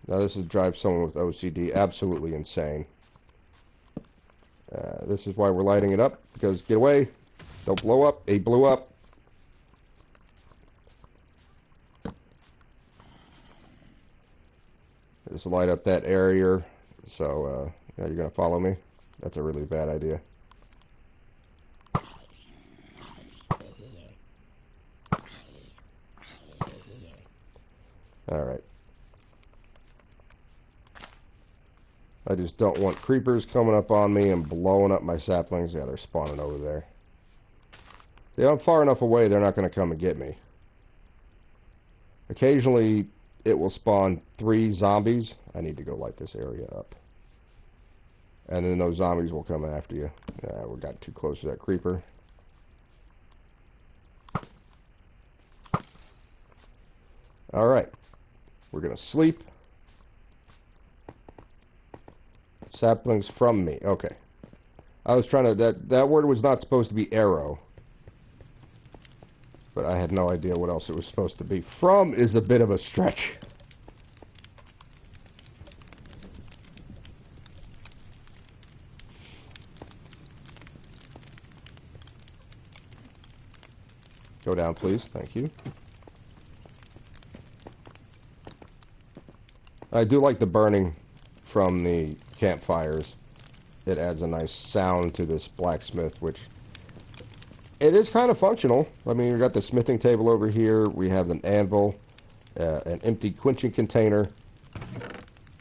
Now this is drive someone with OCD absolutely insane. This is why we're lighting it up, because get away, don't blow up. He blew up. Just light up that area, so yeah, you're gonna follow me. That's a really bad idea. I just don't want creepers coming up on me and blowing up my saplings. Yeah, they're spawning over there. See, I'm far enough away, they're not going to come and get me. Occasionally, it will spawn 3 zombies. I need to go light this area up. And then those zombies will come after you. Yeah, we got too close to that creeper. Alright. We're going to sleep. Saplings from me. Okay. I was trying to... That word was not supposed to be arrow. But I had no idea what else it was supposed to be. From is a bit of a stretch. Go down, please. Thank you. I do like the burning from the campfires. It adds a nice sound to this blacksmith, which... It is kind of functional. I mean, we've got the smithing table over here. We have an anvil, an empty quenching container.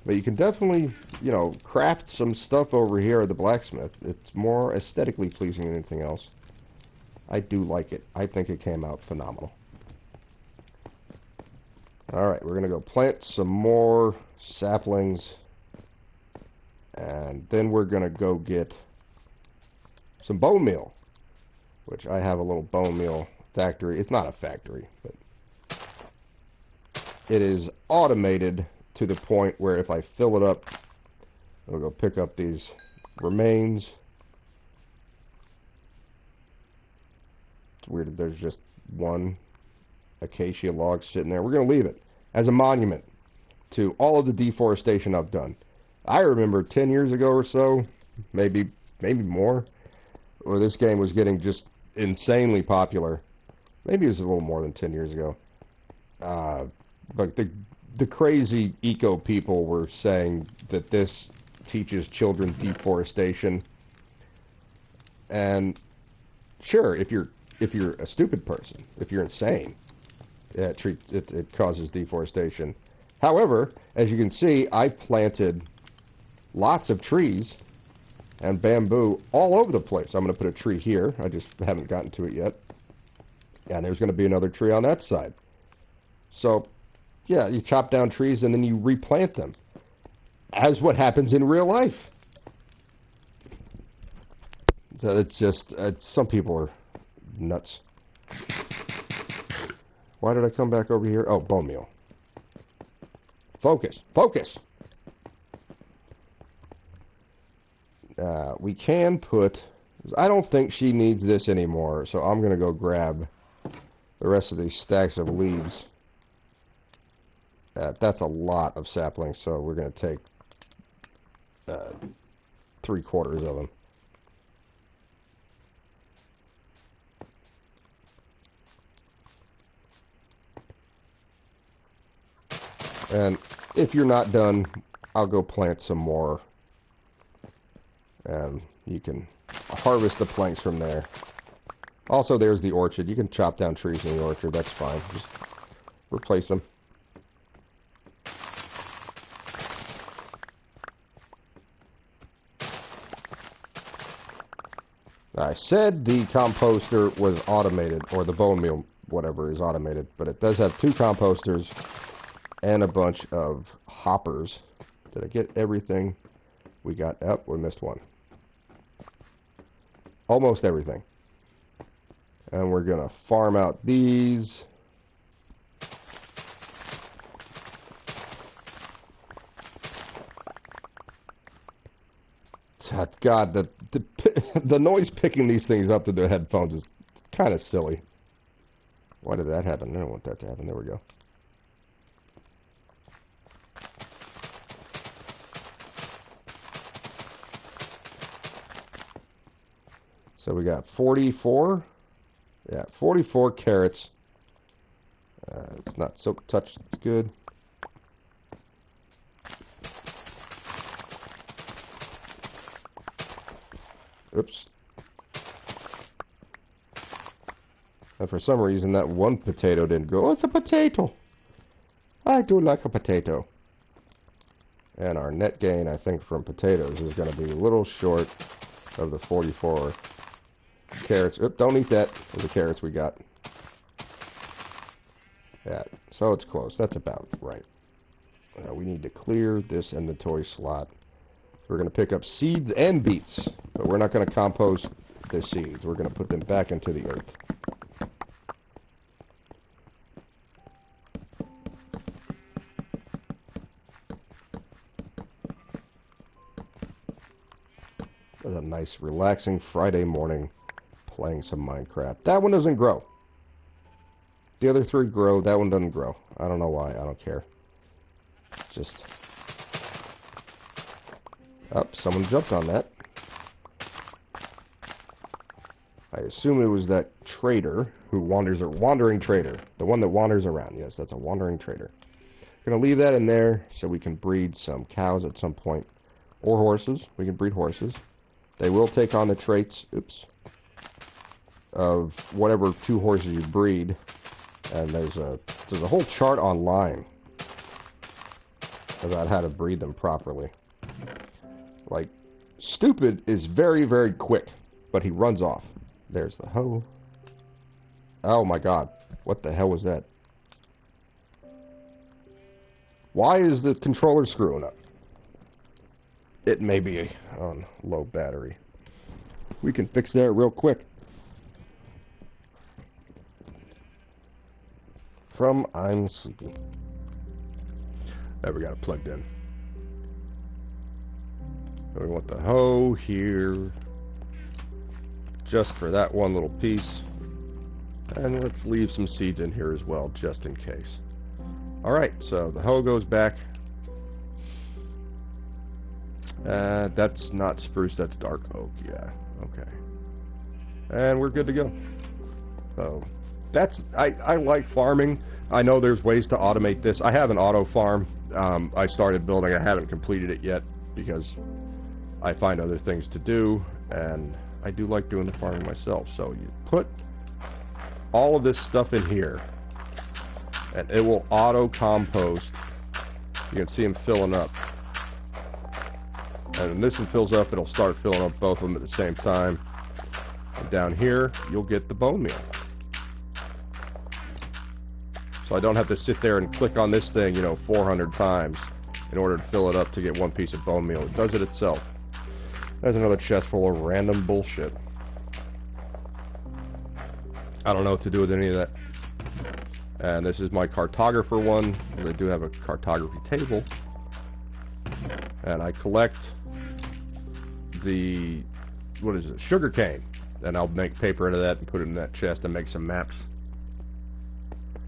But you can definitely, you know, craft some stuff over here at the blacksmith. It's more aesthetically pleasing than anything else. I do like it. I think it came out phenomenal. Alright, we're going to go plant some more saplings. And then we're going to go get some bone meal. Which I have a little bone meal factory. It's not a factory, but it is automated to the point where if I fill it up, I'll go pick up these remains. It's weird that there's just one acacia log sitting there. We're going to leave it as a monument to all of the deforestation I've done. I remember 10 years ago or so, maybe more, where this game was getting just insanely popular. Maybe it was a little more than 10 years ago. But the crazy eco people were saying that this teaches children deforestation. And sure, if you're a stupid person, if you're insane, it causes deforestation. However, as you can see, I planted lots of trees and bamboo all over the place. I'm going to put a tree here. I just haven't gotten to it yet. And there's going to be another tree on that side. So, yeah, you chop down trees and then you replant them. As what happens in real life. So it's just, some people are nuts. Why did I come back over here? Oh, bone meal. Focus. Focus! We can put... I don't think she needs this anymore, so I'm going to go grab the rest of these stacks of leaves. That's a lot of saplings, so we're going to take 3/4 of them. And if you're not done, I'll go plant some more. And you can harvest the planks from there. Also, there's the orchard. You can chop down trees in the orchard. That's fine. Just replace them. I said the composter was automated, or the bone meal, whatever, is automated. But it does have 2 composters and a bunch of hoppers. Did I get everything? We got... Oh, we missed one. Almost everything. And we're going to farm out these. God, the noise picking these things up to the headphones is kind of silly. Why did that happen? I don't want that to happen. There we go. So we got 44. Yeah, 44 carrots. It's not soak touched. It's good. Oops. And for some reason, that one potato didn't go. Oh, it's a potato. I do like a potato. And our net gain, I think, from potatoes is going to be a little short of the 44 carrots. Oop, don't eat that. The carrots we got. Yeah, so it's close. That's about right. We need to clear this inventory slot. We're going to pick up seeds and beets, but we're not going to compost the seeds. We're going to put them back into the earth. That's a nice, relaxing Friday morning playing some Minecraft. That one doesn't grow. The other three grow. That one doesn't grow. I don't know why. I don't care. Just... oh, someone jumped on that. I assume it was that trader who wandering trader. The one that wanders around. Yes, that's a wandering trader. Gonna leave that in there so we can breed some cows at some point. Or horses. We can breed horses. They will take on the traits, oops, of whatever 2 horses you breed. And there's a whole chart online about how to breed them properly. Like, Stupid is very, very quick, but he runs off. There's the hoe. Oh my god. What the hell was that? Why is the controller screwing up? It may be on low battery. We can fix that real quick. From I'm sleepy. There, we got it plugged in. We want the hoe here. Just for that one little piece. And let's leave some seeds in here as well, just in case. Alright, so the hoe goes back. That's not spruce, that's dark oak, yeah. Okay. And we're good to go. So, that's, I like farming. I know there's ways to automate this. I have an auto farm. I started building, I haven't completed it yet because I find other things to do, and I do like doing the farming myself. So you put all of this stuff in here, and it will auto compost. You can see them filling up. And when this one fills up, it'll start filling up both of them at the same time. And down here, you'll get the bone meal. So I don't have to sit there and click on this thing, 400 times in order to fill it up to get one piece of bone meal. It does it itself. There's another chest full of random bullshit. I don't know what to do with any of that. And this is my cartographer one. They do have a cartography table. And I collect the, sugar cane. And I'll make paper out of that and put it in that chest and make some maps.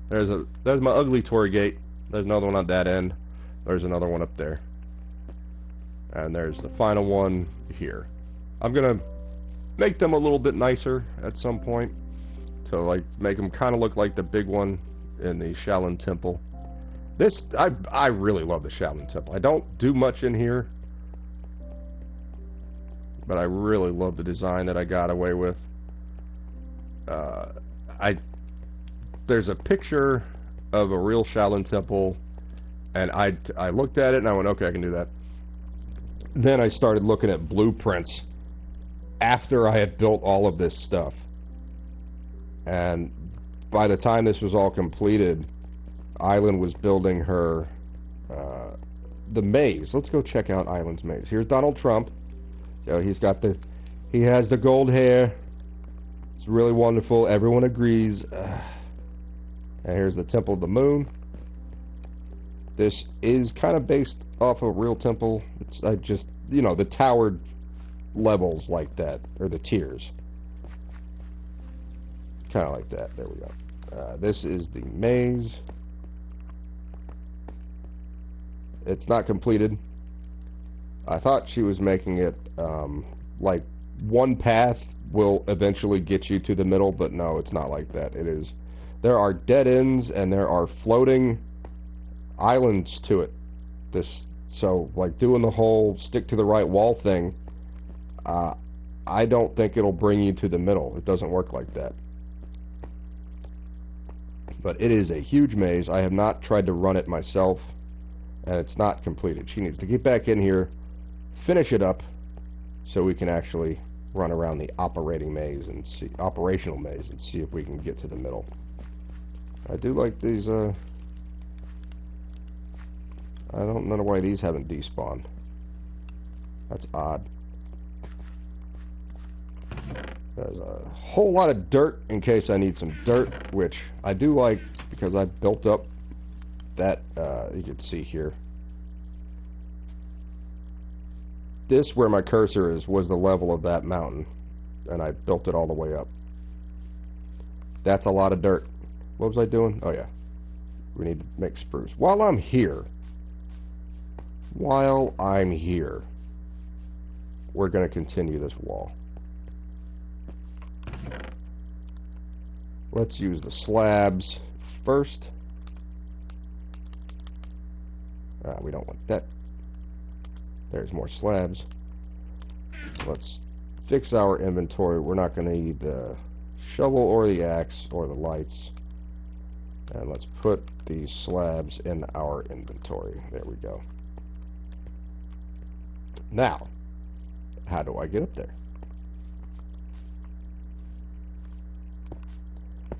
There's my ugly torii gate. There's another one on that end. There's another one up there. And there's the final one here. I'm gonna make them a little bit nicer at some point. To like make them kind of look like the big one in the Shaolin Temple. I really love the Shaolin Temple. I don't do much in here, but I really love the design that I got away with. There's a picture of a real Shaolin Temple, and I looked at it and I went, okay, I can do that. Then I started looking at blueprints after I had built all of this stuff. And by the time this was all completed, Island was building her, the maze. Let's go check out Island's maze. Here's Donald Trump. So he has the gold hair. It's really wonderful. Everyone agrees. And here's the Temple of the Moon. This is kind of based off a real temple. It's the towered levels like that, or the tiers. Kind of like that. There we go. This is the maze. It's not completed. I thought she was making it like one path will eventually get you to the middle, but no, it's not like that. It is. There are dead ends and there are floating islands to it. So like doing the whole stick to the right wall thing, I don't think it'll bring you to the middle. It doesn't work like that. But it is a huge maze. I have not tried to run it myself. and it's not completed. She needs to get back in here, finish it up, so we can actually run around the operational maze and see if we can get to the middle. I do like these, I don't know why these haven't despawned. That's odd. There's a whole lot of dirt in case I need some dirt, which I do like because I built up that, you can see here. This, where my cursor is, was the level of that mountain, and I built it all the way up. That's a lot of dirt. What was I doing? Oh yeah, we need to make spruce. While I'm here, we're going to continue this wall. Let's use the slabs first. We don't want that. There's more slabs. Let's fix our inventory. We're not going to need the shovel or the axe or the lights. And let's put these slabs in our inventory. There we go. Now, how do I get up there?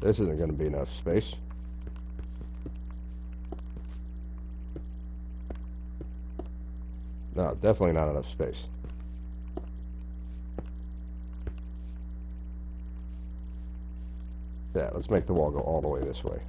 This isn't going to be enough space. No, definitely not enough space. Yeah, let's make the wall go all the way this way.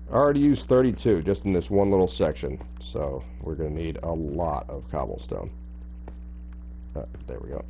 I already used 32 just in this one little section, so we're going to need a lot of cobblestone. There we go.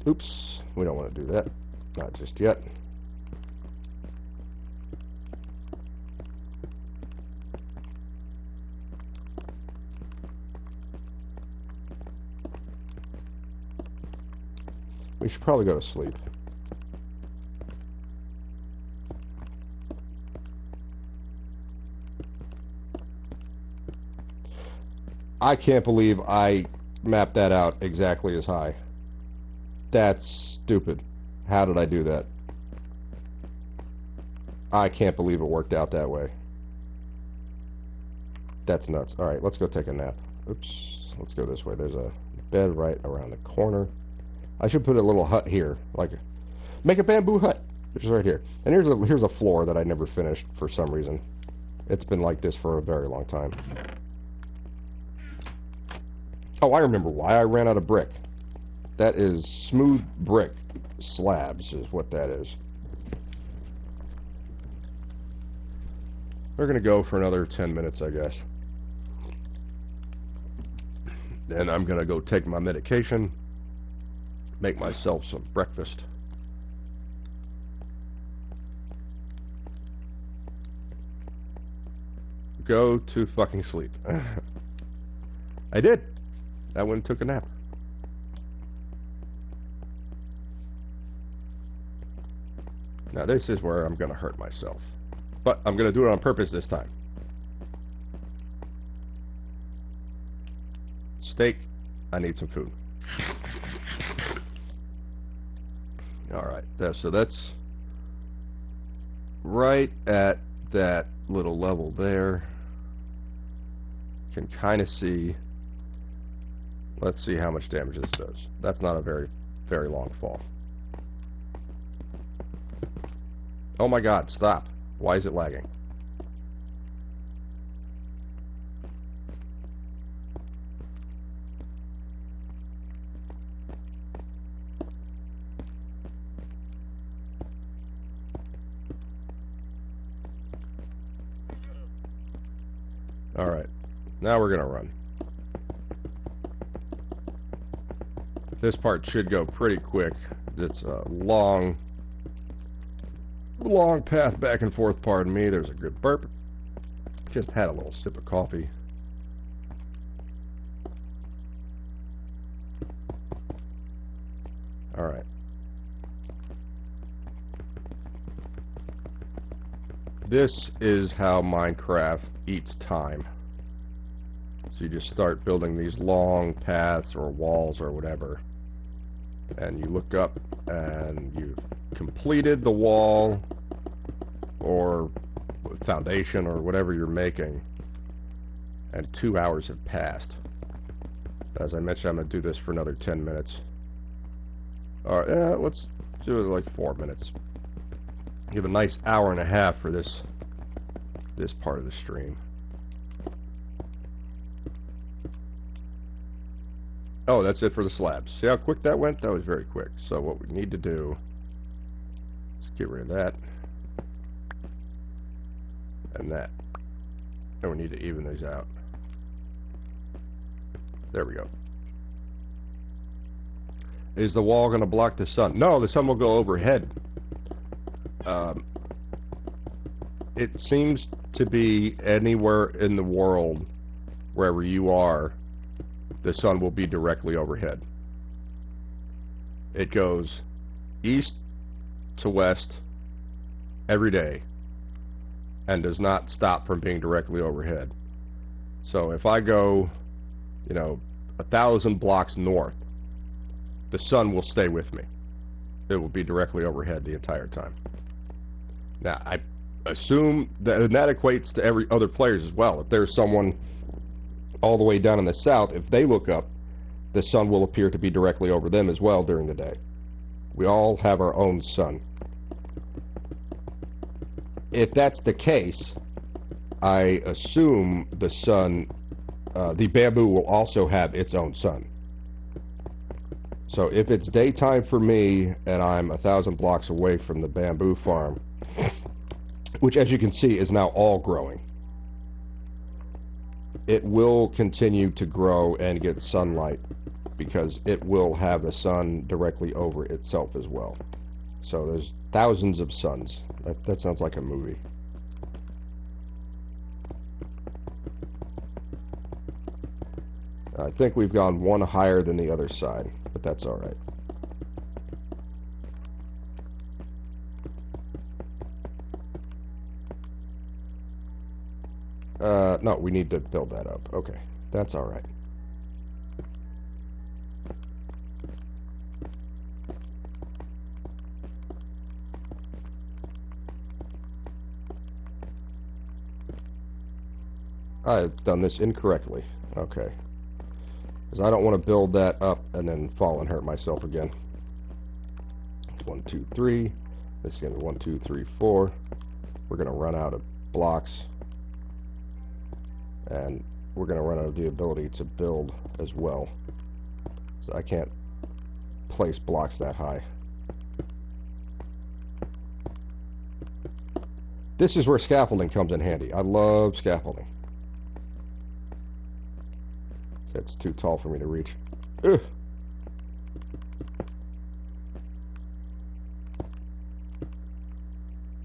Oops, we don't want to do that. Not just yet. We should probably go to sleep. I can't believe I mapped that out exactly as high. That's stupid. How did I do that? I can't believe it worked out that way. That's nuts. Alright, let's go take a nap. Oops. Let's go this way. There's a bed right around the corner. I should put a little hut here. Make a bamboo hut, which is right here. And here's a floor that I never finished for some reason. It's been like this for a very long time. Oh, I remember why I ran out of brick. That is smooth brick slabs is what that is. We're going to go for another 10 minutes, I guess. Then I'm going to go take my medication, make myself some breakfast. Go to fucking sleep. I did. I went and took a nap. Now this is where I'm going to hurt myself. But I'm going to do it on purpose this time. Steak. I need some food. Alright, so that's right at that little level there. Can kind of see. Let's see how much damage this does. That's not a very, very long fall. Oh my god, stop. Why is it lagging? Alright, now we're gonna run. This part should go pretty quick. It's a long path back and forth, pardon me. There's a good burp. Just had a little sip of coffee. Alright. This is how Minecraft eats time. So you just start building these long paths or walls or whatever. And you look up and you've completed the wall or foundation or whatever you're making. And 2 hours have passed. As I mentioned, I'm going to do this for another 10 minutes. Alright, let's do it like 4 minutes. Give a nice hour and a half for this part of the stream. Oh, that's it for the slabs. See how quick that went? That was very quick. So what we need to do is get rid of that and that. And we need to even these out. There we go. Is the wall going to block the sun? No, the sun will go overhead. It seems to be anywhere in the world, wherever you are, the sun will be directly overhead. It goes east to west every day and does not stop from being directly overhead. So if I go, 1,000 blocks north, the sun will stay with me. It will be directly overhead the entire time. Now, I assume that equates to every other players as well. If there's someone all the way down in the south, if they look up, the sun will appear to be directly over them as well during the day. We all have our own sun. If that's the case, I assume the sun, the bamboo will also have its own sun. So if it's daytime for me and I'm 1,000 blocks away from the bamboo farm, which as you can see is now all growing, it will continue to grow and get sunlight because it will have the sun directly over itself as well. So there's thousands of suns. That sounds like a movie. I think we've gone one higher than the other side, but that's alright. No, we need to build that up. Okay, that's alright. I've done this incorrectly. Okay. Because I don't want to build that up and then fall and hurt myself again. 1, 2, 3. This is going to be 1, 2, 3, 4. We're going to run out of blocks. And we're going to run out of the ability to build as well. So I can't place blocks that high. This is where scaffolding comes in handy. I love scaffolding. It's too tall for me to reach. Ugh.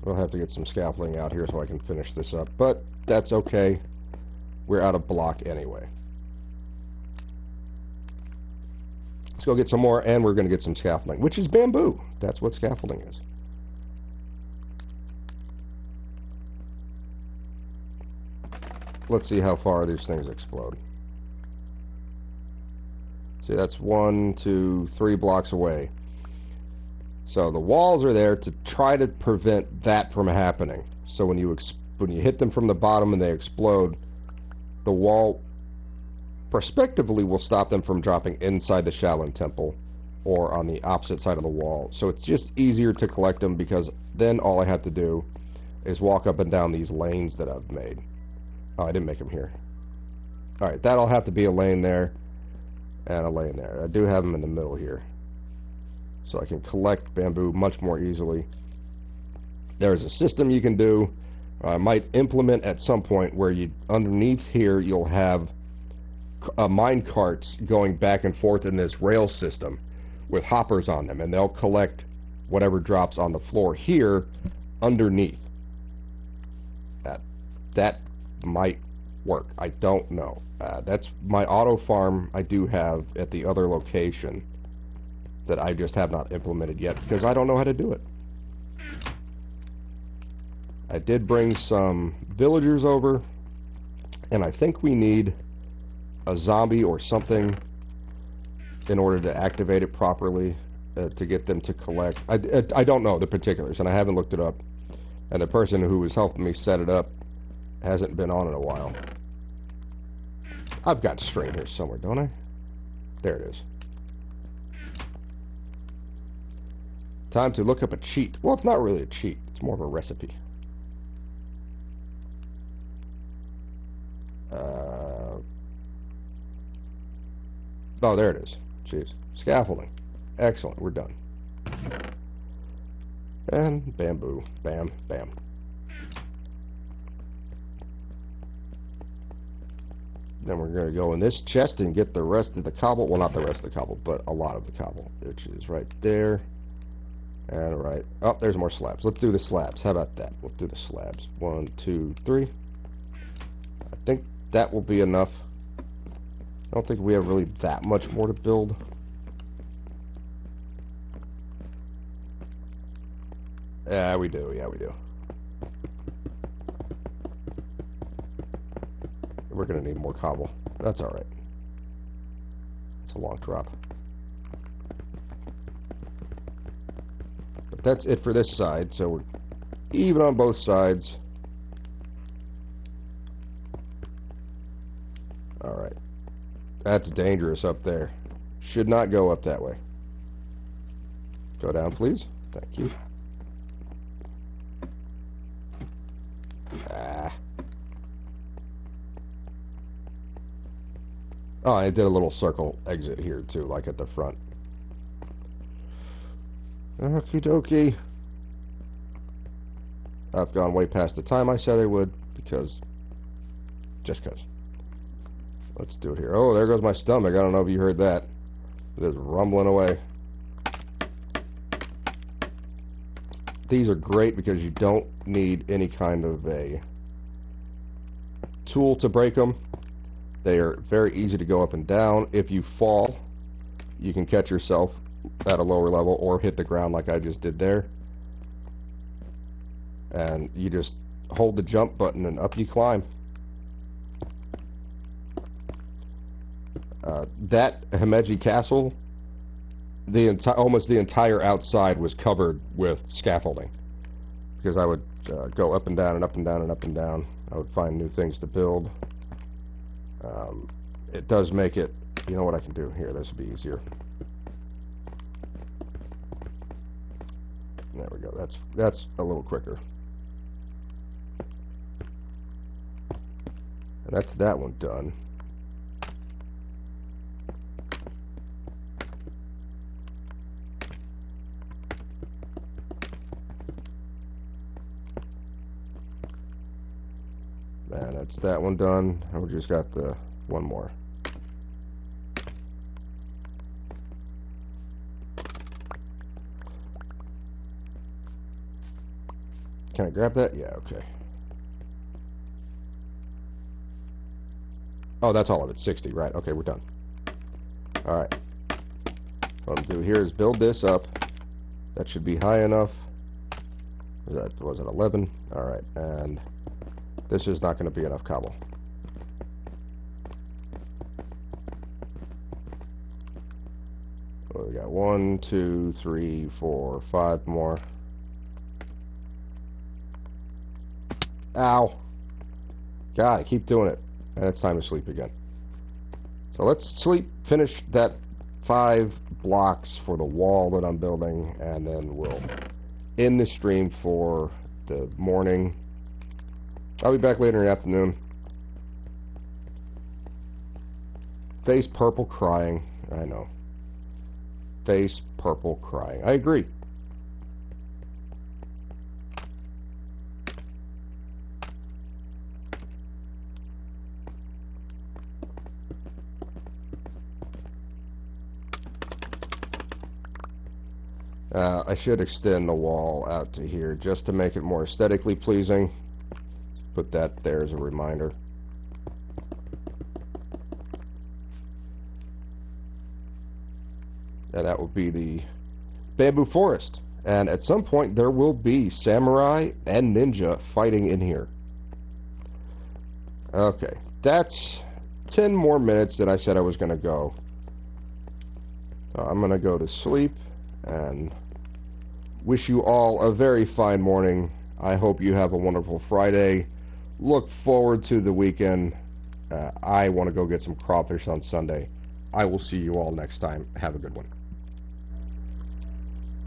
We'll have to get some scaffolding out here so I can finish this up, but that's okay. We're out of block anyway. Let's go get some more, and we're going to get some scaffolding, which is bamboo. That's what scaffolding is. Let's see how far these things explode. See, that's 1, 2, 3 blocks away. So the walls are there to try to prevent that from happening. So when you hit them from the bottom and they explode, the wall prospectively will stop them from dropping inside the Shaolin Temple or on the opposite side of the wall. So it's just easier to collect them because then all I have to do is walk up and down these lanes that I've made. Oh, I didn't make them here. Alright, that'll have to be a lane there and a lane there. I do have them in the middle here. So I can collect bamboo much more easily. There's a system you can do I might implement at some point where you underneath here you'll have mine carts going back and forth in this rail system with hoppers on them, and they'll collect whatever drops on the floor here underneath. That might work. I don't know. That's my auto farm I do have at the other location that I just have not implemented yet because I don't know how to do it. I did bring some villagers over, and I think we need a zombie or something in order to activate it properly to get them to collect. I don't know the particulars, and I haven't looked it up. And the person who was helping me set it up hasn't been on in a while. I've got string here somewhere, don't I? There it is. Time to look up a cheat. Well, it's not really a cheat. It's more of a recipe. Oh, there it is. Jeez. Scaffolding. Excellent. We're done. And bamboo. Bam, bam. Then we're going to go in this chest and get the rest of the cobble. Well, not the rest of the cobble, but a lot of the cobble, which is right there. And right. Oh, there's more slabs. Let's do the slabs. How about that? We'll do the slabs. 1, 2, 3. I think that will be enough. I don't think we have really that much more to build. Yeah, we do. Yeah, we do. We're going to need more cobble. That's alright. It's a long drop. But that's it for this side, so we're even on both sides. Alright. That's dangerous up there. Should not go up that way. Go down, please. Thank you. Oh, I did a little circle exit here, too, like at the front. Okie dokie. I've gone way past the time I said I would, because... just because. Let's do it here. Oh, there goes my stomach. I don't know if you heard that. It is rumbling away. These are great because you don't need any kind of a tool to break them. They are very easy to go up and down. If you fall, you can catch yourself at a lower level or hit the ground like I just did there. And you just hold the jump button and up you climb. That Himeji castle, almost the entire outside was covered with scaffolding. Because I would go up and down and up and down and up and down. I would find new things to build. It does make it, you know what I can do here, this will be easier. There we go, that's a little quicker. And that's that one done. And that's that one done. And we just got the one more. Can I grab that? Yeah, okay. Oh, that's all of it. 60, right. Okay, we're done. Alright. What I'm going to do here is build this up. That should be high enough. Was it 11? Alright, and this is not going to be enough cobble. So we got 1, 2, 3, 4, 5 more. Ow! God, I keep doing it. And it's time to sleep again. So let's sleep, finish that 5 blocks for the wall that I'm building, and then we'll end the stream for the morning. I'll be back later in the afternoon. Face purple crying. I know. Face purple crying. I agree. I should extend the wall out to here just to make it more aesthetically pleasing. Put that there as a reminder. And that will be the bamboo forest. And at some point there will be samurai and ninja fighting in here. Okay, that's 10 more minutes than I said I was going to go. So I'm going to go to sleep and wish you all a very fine morning. I hope you have a wonderful Friday. Look forward to the weekend. I want to go get some crawfish on Sunday. I will see you all next time. Have a good one.